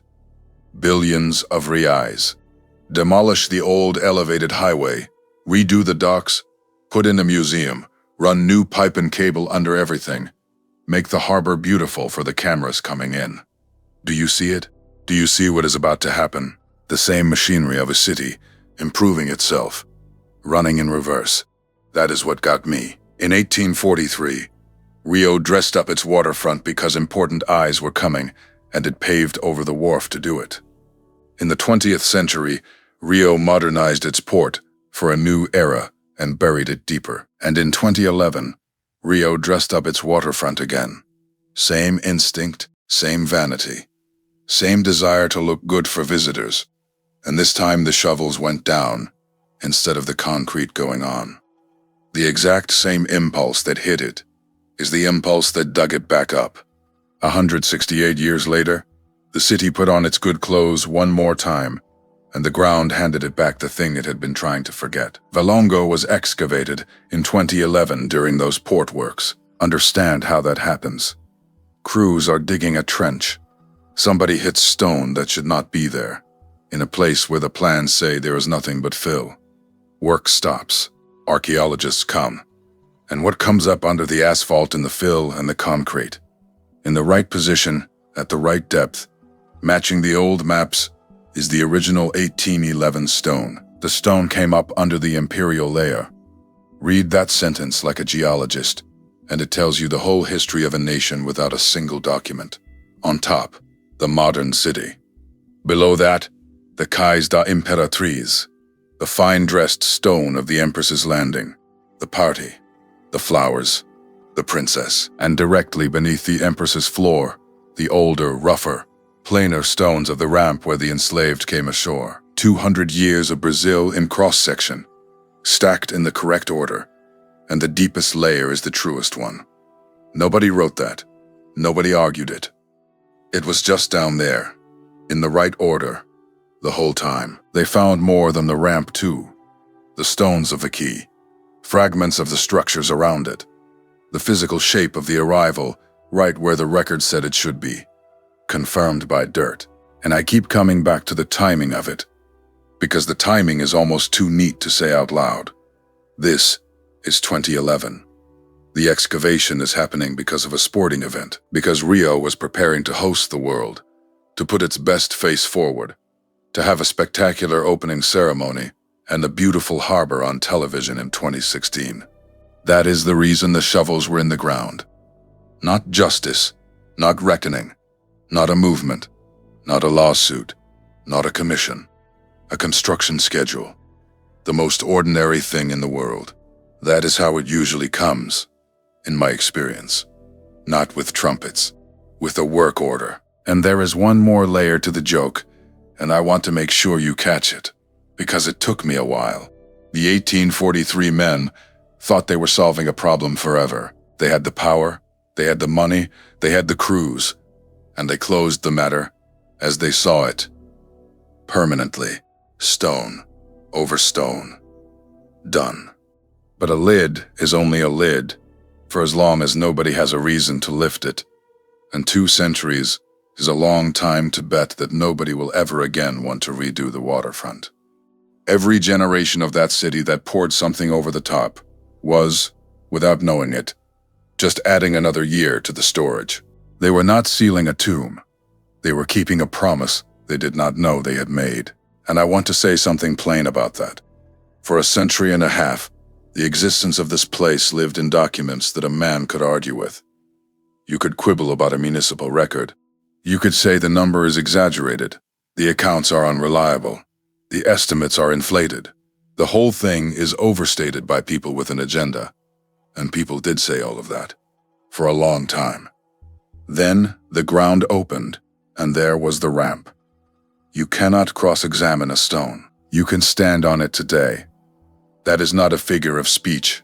Billions of reais. Demolish the old elevated highway, redo the docks, put in a museum, run new pipe and cable under everything. Make the harbor beautiful for the cameras coming in. Do you see it? Do you see what is about to happen? The same machinery of a city, improving itself, running in reverse. That is what got me. In 1843, Rio dressed up its waterfront because important eyes were coming, and it paved over the wharf to do it. In the 20th century, Rio modernized its port for a new era and buried it deeper. And in 2011, Rio dressed up its waterfront again. Same instinct, same vanity, same desire to look good for visitors. And this time the shovels went down instead of the concrete going on. The exact same impulse that hit it is the impulse that dug it back up. 168 years later, the city put on its good clothes one more time, and the ground handed it back the thing it had been trying to forget. Valongo was excavated in 2011 during those port works. Understand how that happens. Crews are digging a trench. Somebody hits stone that should not be there, in a place where the plans say there is nothing but fill. Work stops. Archaeologists come. And what comes up under the asphalt and the fill and the concrete? In the right position, at the right depth, matching the old maps, is the original 1811 stone. The stone came up under the imperial layer. Read that sentence like a geologist, and it tells you the whole history of a nation without a single document. On top, the modern city. Below that, the Cais da Imperatriz, the fine-dressed stone of the Empress's landing, the party, the flowers, the princess, and directly beneath the Empress's floor, the older, rougher, plainer stones of the ramp where the enslaved came ashore. 200 years of Brazil in cross-section, stacked in the correct order, and the deepest layer is the truest one. Nobody wrote that. Nobody argued it. It was just down there, in the right order, the whole time. They found more than the ramp too. The stones of the quay, fragments of the structures around it, the physical shape of the arrival right where the record said it should be, confirmed by dirt. And I keep coming back to the timing of it, because the timing is almost too neat to say out loud. This is 2011. The excavation is happening because of a sporting event, because Rio was preparing to host the world, to put its best face forward, to have a spectacular opening ceremony and a beautiful harbor on television in 2016. That is the reason the shovels were in the ground. Not justice, not reckoning, not a movement, not a lawsuit, not a commission, a construction schedule, the most ordinary thing in the world. That is how it usually comes, in my experience. Not with trumpets, with a work order. And there is one more layer to the joke, and I want to make sure you catch it, because it took me a while. The 1843 men thought they were solving a problem forever. They had the power, they had the money, they had the crews, and they closed the matter as they saw it. Permanently. Stone over stone. Done. But a lid is only a lid for as long as nobody has a reason to lift it, and 2 centuries is a long time to bet that nobody will ever again want to redo the waterfront. Every generation of that city that poured something over the top was, without knowing it, just adding another year to the storage. They were not sealing a tomb. They were keeping a promise they did not know they had made. And I want to say something plain about that. For a century and a half, the existence of this place lived in documents that a man could argue with. You could quibble about a municipal record. You could say the number is exaggerated, the accounts are unreliable, the estimates are inflated. The whole thing is overstated by people with an agenda, and people did say all of that, for a long time. Then the ground opened, and there was the ramp. You cannot cross-examine a stone. You can stand on it today. That is not a figure of speech.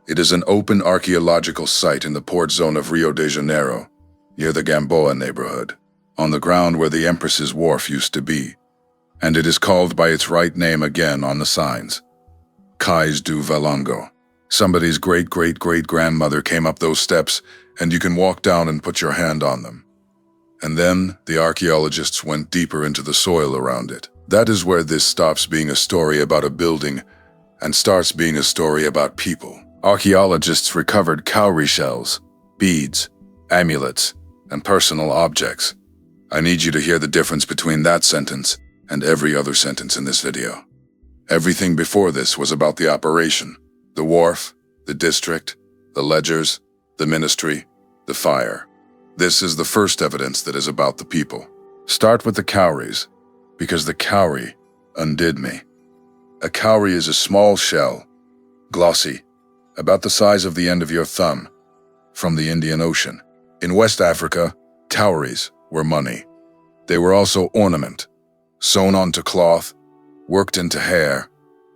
It is an open archaeological site in the port zone of Rio de Janeiro, near the Gamboa neighborhood, on the ground where the Empress's wharf used to be, and it is called by its right name again on the signs, Cais do Valongo, Somebody's great-great-great-grandmother came up those steps, and you can walk down and put your hand on them. And then the archaeologists went deeper into the soil around it. That is where this stops being a story about a building and starts being a story about people. Archaeologists recovered cowrie shells, beads, amulets, and personal objects. I need you to hear the difference between that sentence and every other sentence in this video. Everything before this was about the operation, the wharf, the district, the ledgers, the ministry, the fire. This is the first evidence that is about the people. Start with the cowries, because the cowrie undid me. A cowrie is a small shell, glossy, about the size of the end of your thumb, from the Indian Ocean. In West Africa, cowries were money. They were also ornament, sewn onto cloth, worked into hair,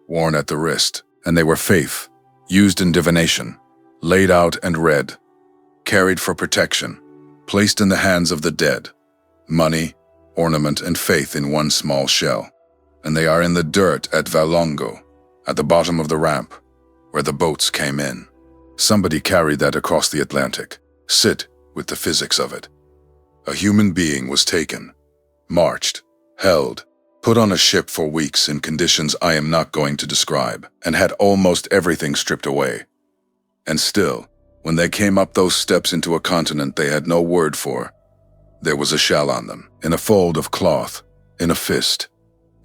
worn at the wrist, and they were faith, used in divination, laid out and read, carried for protection, placed in the hands of the dead, money, ornament, and faith in one small shell. And they are in the dirt at Valongo, at the bottom of the ramp, where the boats came in. Somebody carried that across the Atlantic. Sit with the physics of it. A human being was taken, marched, held, put on a ship for weeks in conditions I am not going to describe, and had almost everything stripped away. And still, when they came up those steps into a continent they had no word for, there was a shell on them, in a fold of cloth, in a fist,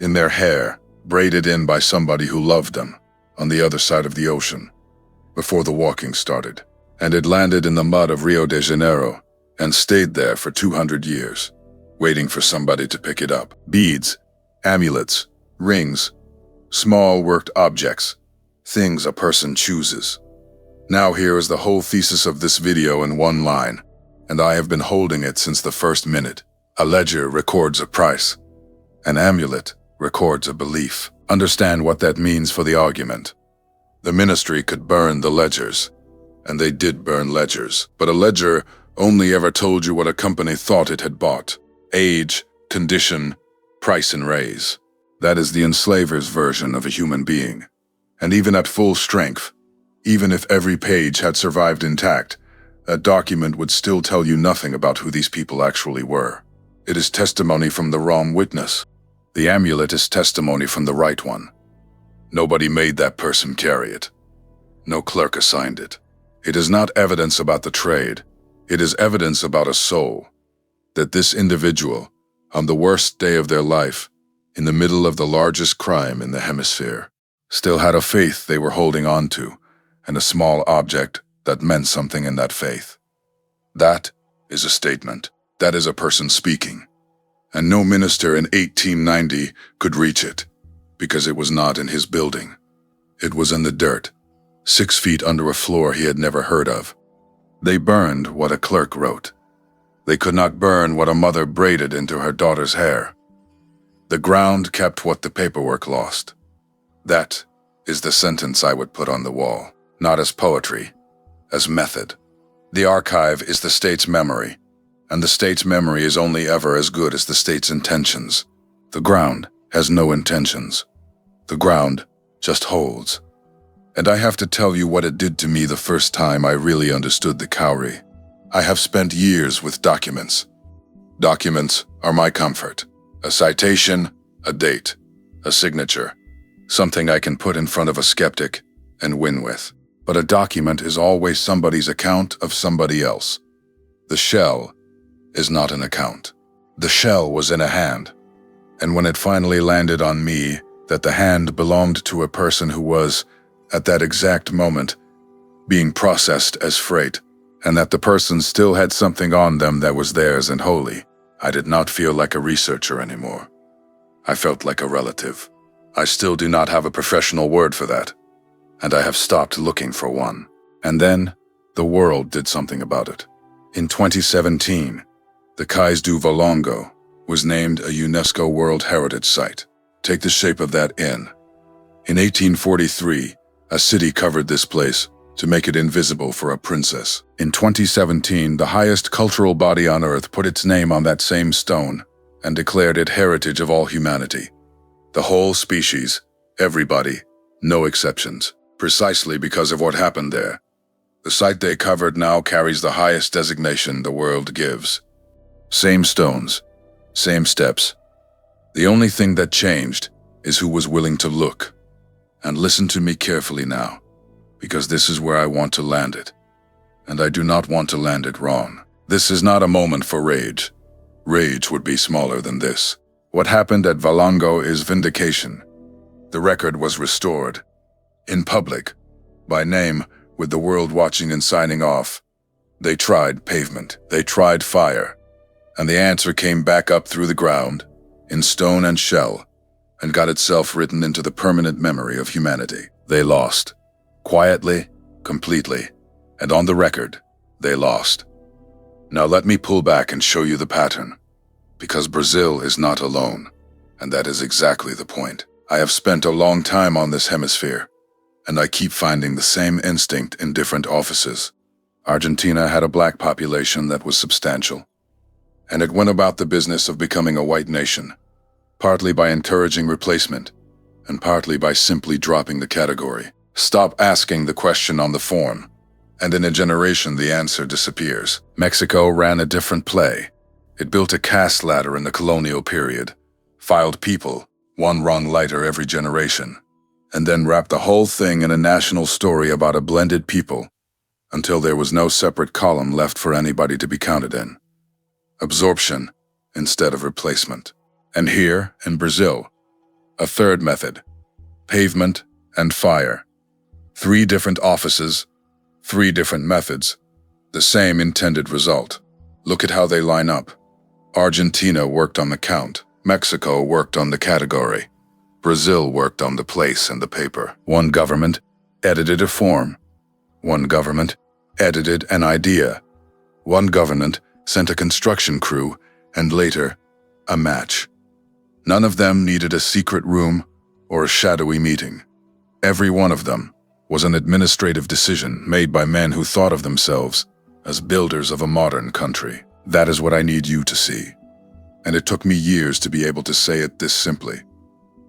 in their hair, braided in by somebody who loved them, on the other side of the ocean, before the walking started. And it landed in the mud of Rio de Janeiro, and stayed there for 200 years, waiting for somebody to pick it up. Beads, amulets, rings, small worked objects, things a person chooses. Now here is the whole thesis of this video in one line, and I have been holding it since the first minute. A ledger records a price. An amulet records a belief. Understand what that means for the argument. The ministry could burn the ledgers, and they did burn ledgers, but a ledger only ever told you what a company thought it had bought. Age, condition, price and raise. That is the enslaver's version of a human being. And even at full strength, even if every page had survived intact, a document would still tell you nothing about who these people actually were. It is testimony from the wrong witness. The amulet is testimony from the right one. Nobody made that person carry it. No clerk assigned it. It is not evidence about the trade. It is evidence about a soul. That this individual, on the worst day of their life, in the middle of the largest crime in the hemisphere, still had a faith they were holding on to, and a small object that meant something in that faith. That is a statement. That is a person speaking. And no minister in 1890 could reach it, because it was not in his building. It was in the dirt, 6 feet under a floor he had never heard of. They burned what a clerk wrote. They could not burn what a mother braided into her daughter's hair. The ground kept what the paperwork lost. That is the sentence I would put on the wall, not as poetry, as method. The archive is the state's memory, and the state's memory is only ever as good as the state's intentions. The ground has no intentions. The ground just holds. And I have to tell you what it did to me the first time I really understood the cowrie. I have spent years with documents. Documents are my comfort. A citation, a date, a signature, something I can put in front of a skeptic and win with. But a document is always somebody's account of somebody else. The shell is not an account. The shell was in a hand, and when it finally landed on me that the hand belonged to a person who was, at that exact moment, being processed as freight, and that the person still had something on them that was theirs and holy, I did not feel like a researcher anymore. I felt like a relative. I still do not have a professional word for that, and I have stopped looking for one. And then, the world did something about it. In 2017, the Cais du Valongo was named a UNESCO World Heritage Site. Take the shape of that inn. In 1843, a city covered this place to make it invisible for a princess. In 2017, the highest cultural body on earth put its name on that same stone and declared it heritage of all humanity. The whole species, everybody, no exceptions. precisely because of what happened there. The site they covered now carries the highest designation the world gives. Same stones, same steps. The only thing that changed is who was willing to look. And listen to me carefully now, because this is where I want to land it. And I do not want to land it wrong. This is not a moment for rage. Rage would be smaller than this. What happened at Valongo is vindication. The record was restored. In public, by name, with the world watching and signing off. They tried pavement, they tried fire, and the answer came back up through the ground, in stone and shell, and got itself written into the permanent memory of humanity. They lost. Quietly, completely, and on the record, they lost. Now let me pull back and show you the pattern, because Brazil is not alone, and that is exactly the point. I have spent a long time on this hemisphere, and I keep finding the same instinct in different offices. Argentina had a black population that was substantial, and it went about the business of becoming a white nation, partly by encouraging replacement, and partly by simply dropping the category. Stop asking the question on the form, and in a generation the answer disappears. Mexico ran a different play. It built a caste ladder in the colonial period, filed people, one rung lighter every generation, and then wrapped the whole thing in a national story about a blended people, until there was no separate column left for anybody to be counted in. Absorption instead of replacement. And here, in Brazil, a third method, pavement and fire. 3 different offices, 3 different methods, the same intended result. Look at how they line up. Argentina worked on the count, Mexico worked on the category, Brazil worked on the place and the paper. One government edited a form. One government edited an idea. One government sent a construction crew, and later, a match. None of them needed a secret room or a shadowy meeting. Every one of them was an administrative decision made by men who thought of themselves as builders of a modern country. That is what I need you to see. And it took me years to be able to say it this simply.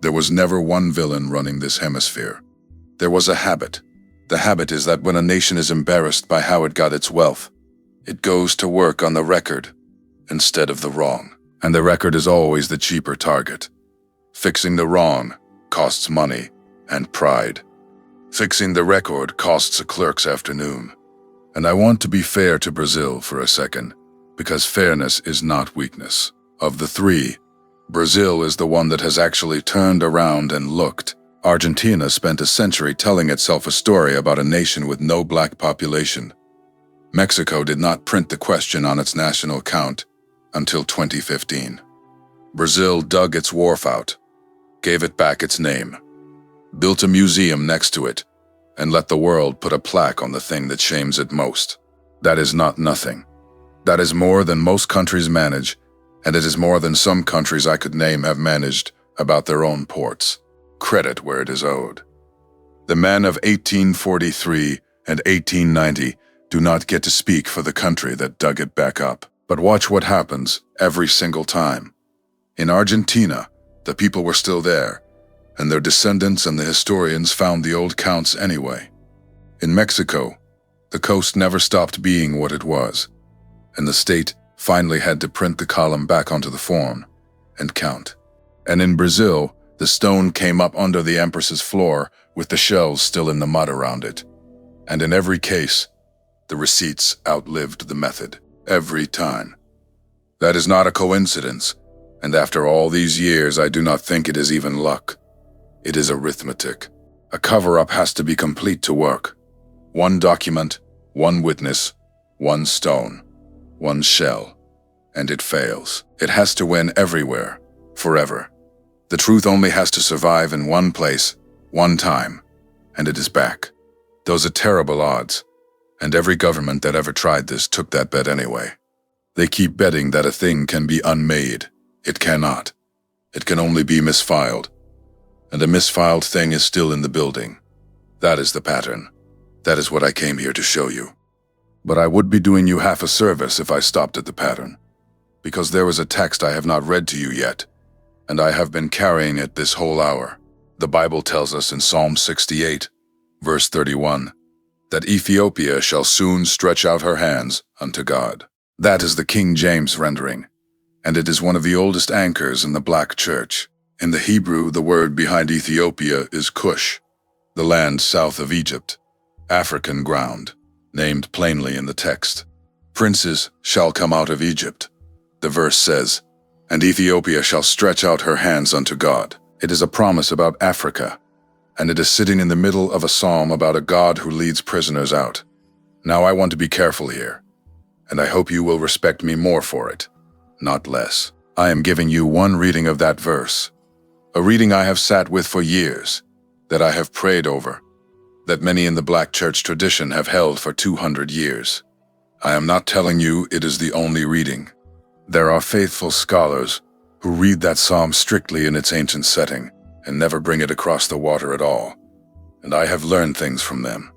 There was never one villain running this hemisphere. There was a habit. The habit is that when a nation is embarrassed by how it got its wealth, it goes to work on the record instead of the wrong. And the record is always the cheaper target. Fixing the wrong costs money and pride. Fixing the record costs a clerk's afternoon. And I want to be fair to Brazil for a second, because fairness is not weakness. Of the 3, Brazil is the one that has actually turned around and looked. Argentina spent a century telling itself a story about a nation with no black population. Mexico did not print the question on its national count until 2015. Brazil dug its wharf out, gave it back its name, built a museum next to it, and let the world put a plaque on the thing that shames it most. That is not nothing. That is more than most countries manage, and it is more than some countries I could name have managed about their own ports. Credit where it is owed. The men of 1843 and 1890 do not get to speak for the country that dug it back up. But watch what happens every single time. In Argentina, the people were still there, and their descendants and the historians found the old counts anyway. In Mexico, the coast never stopped being what it was, and the state finally had to print the column back onto the form and count. And in Brazil, the stone came up under the Empress's floor with the shells still in the mud around it. And in every case, the receipts outlived the method, every time. That is not a coincidence, and after all these years, I do not think it is even luck. It is arithmetic. A cover-up has to be complete to work. One document, one witness, one stone, one shell, and it fails. It has to win everywhere, forever. The truth only has to survive in one place, one time, and it is back. Those are terrible odds, and every government that ever tried this took that bet anyway. They keep betting that a thing can be unmade. It cannot. It can only be misfiled. And a misfiled thing is still in the building. That is the pattern. That is what I came here to show you. But I would be doing you half a service if I stopped at the pattern, because there is a text I have not read to you yet, and I have been carrying it this whole hour. The Bible tells us in Psalm 68, Verse 31, that Ethiopia shall soon stretch out her hands unto God. That is the King James rendering, and it is one of the oldest anchors in the Black Church. In the Hebrew, the word behind Ethiopia is Cush, the land south of Egypt, African ground, named plainly in the text. Princes shall come out of Egypt. The verse says, and Ethiopia shall stretch out her hands unto God. It is a promise about Africa, and it is sitting in the middle of a psalm about a God who leads prisoners out. Now I want to be careful here, and I hope you will respect me more for it, not less. I am giving you one reading of that verse, a reading I have sat with for years, that I have prayed over, that many in the Black Church tradition have held for 200 years. I am not telling you it is the only reading. There are faithful scholars who read that psalm strictly in its ancient setting and never bring it across the water at all, and I have learned things from them.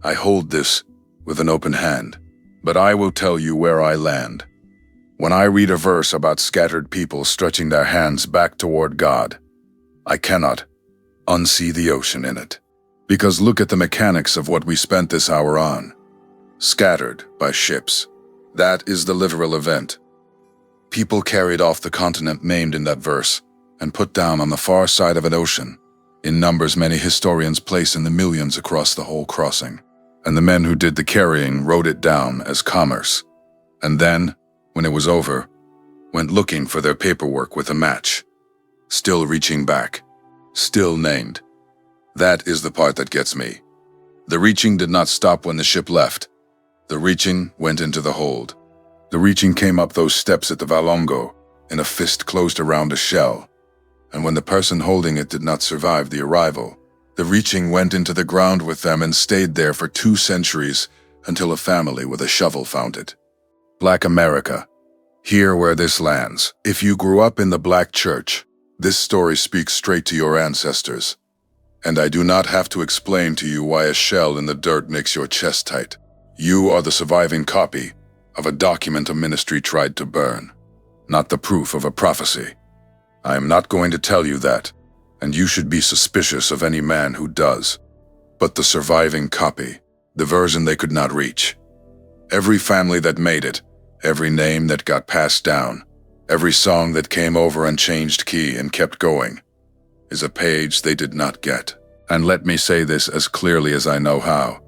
I hold this with an open hand, but I will tell you where I land. When I read a verse about scattered people stretching their hands back toward God, I cannot unsee the ocean in it. Because look at the mechanics of what we spent this hour on. Scattered by ships. That is the literal event. People carried off the continent named in that verse and put down on the far side of an ocean, in numbers many historians place in the millions across the whole crossing. And the men who did the carrying wrote it down as commerce, and then, when it was over, went looking for their paperwork with a match, still reaching back, still named. That is the part that gets me. The reaching did not stop when the ship left. The reaching went into the hold. The reaching came up those steps at the Valongo, in a fist closed around a shell, and when the person holding it did not survive the arrival, the reaching went into the ground with them and stayed there for 2 centuries until a family with a shovel found it. Black America, here where this lands. If you grew up in the Black Church, this story speaks straight to your ancestors. And I do not have to explain to you why a shell in the dirt makes your chest tight. You are the surviving copy of a document a ministry tried to burn, not the proof of a prophecy. I am not going to tell you that, and you should be suspicious of any man who does. But the surviving copy, the version they could not reach. Every family that made it, every name that got passed down, every song that came over and changed key and kept going, is a page they did not get. And let me say this as clearly as I know how,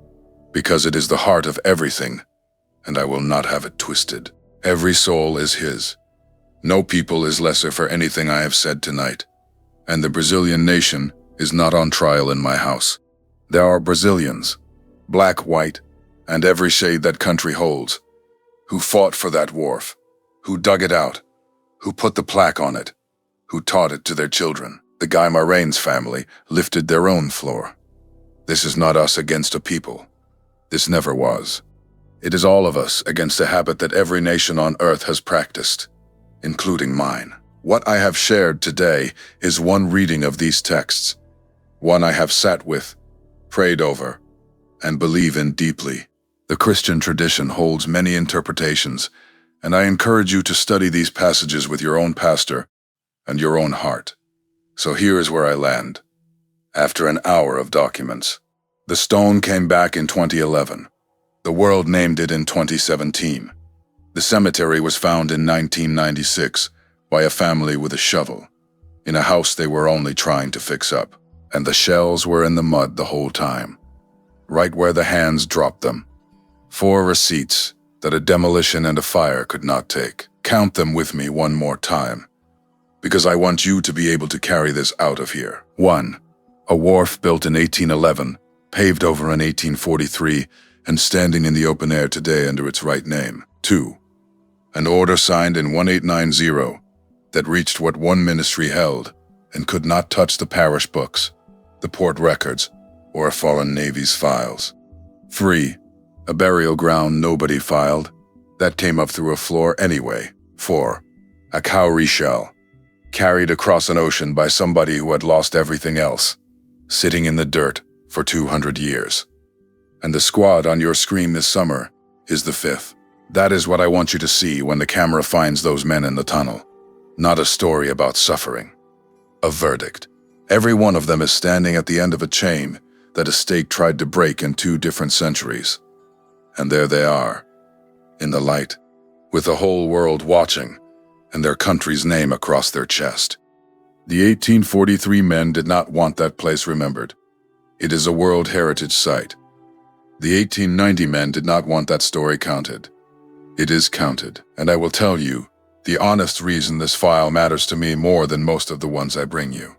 because it is the heart of everything, and I will not have it twisted. Every soul is his. No people is lesser for anything I have said tonight, and the Brazilian nation is not on trial in my house. There are Brazilians, black, white, and every shade that country holds, who fought for that wharf, who dug it out, who put the plaque on it, who taught it to their children. The Guimarães family lifted their own floor. This is not us against a people. This never was. It is all of us against a habit that every nation on earth has practiced, including mine. What I have shared today is one reading of these texts, one I have sat with, prayed over, and believe in deeply. The Christian tradition holds many interpretations, and I encourage you to study these passages with your own pastor and your own heart. So here is where I land. After an hour of documents, the stone came back in 2011. The world named it in 2017. The cemetery was found in 1996 by a family with a shovel, in a house they were only trying to fix up. And the shells were in the mud the whole time, right where the hands dropped them. 4 receipts that a demolition and a fire could not take. Count them with me one more time, because I want you to be able to carry this out of here. 1. A wharf built in 1811, paved over in 1843, and standing in the open air today under its right name. 2. An order signed in 1890 that reached what one ministry held and could not touch the parish books, the port records, or a foreign navy's files. 3. A burial ground nobody filed, that came up through a floor anyway. 4. A cowrie shell, carried across an ocean by somebody who had lost everything else, sitting in the dirt for 200 years. And the squad on your screen this summer is the 5th. That is what I want you to see when the camera finds those men in the tunnel. Not a story about suffering. A verdict. Every one of them is standing at the end of a chain that a stake tried to break in 2 different centuries. And there they are, in the light, with the whole world watching, and their country's name across their chest. The 1843 men did not want that place remembered. It is a World Heritage Site. The 1890 men did not want that story counted. It is counted, and I will tell you the honest reason this file matters to me more than most of the ones I bring you.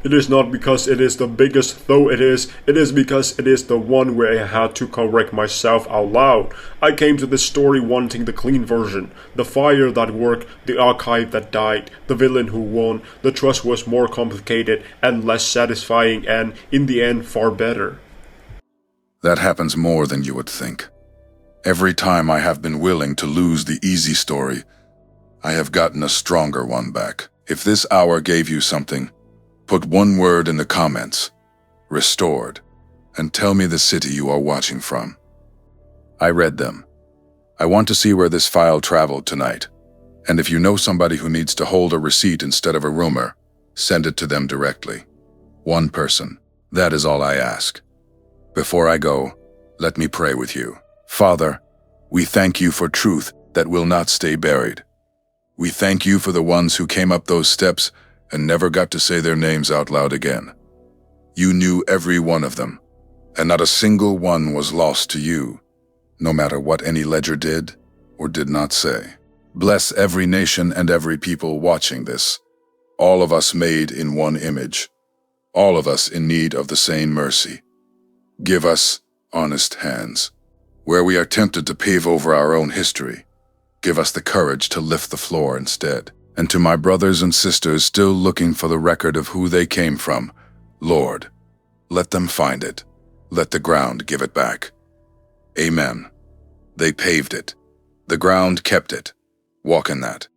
It is not because it is the biggest, though it is because it is the one where I had to correct myself out loud. I came to this story wanting the clean version, the fire that worked, the archive that died, the villain who won. The trust was more complicated and less satisfying and, in the end, far better. That happens more than you would think. Every time I have been willing to lose the easy story, I have gotten a stronger one back. If this hour gave you something, put one word in the comments, restored, and tell me the city you are watching from. I read them. I want to see where this file traveled tonight, and if you know somebody who needs to hold a receipt instead of a rumor, send it to them directly. One person. That is all I ask. Before I go, let me pray with you. Father, we thank you for truth that will not stay buried. We thank you for the ones who came up those steps and never got to say their names out loud again. You knew every one of them, and not a single one was lost to you, no matter what any ledger did or did not say. Bless every nation and every people watching this, all of us made in one image, all of us in need of the same mercy. Give us honest hands. Where we are tempted to pave over our own history, give us the courage to lift the floor instead. And to my brothers and sisters still looking for the record of who they came from, Lord, let them find it. Let the ground give it back. Amen. They paved it. The ground kept it. Walk in that.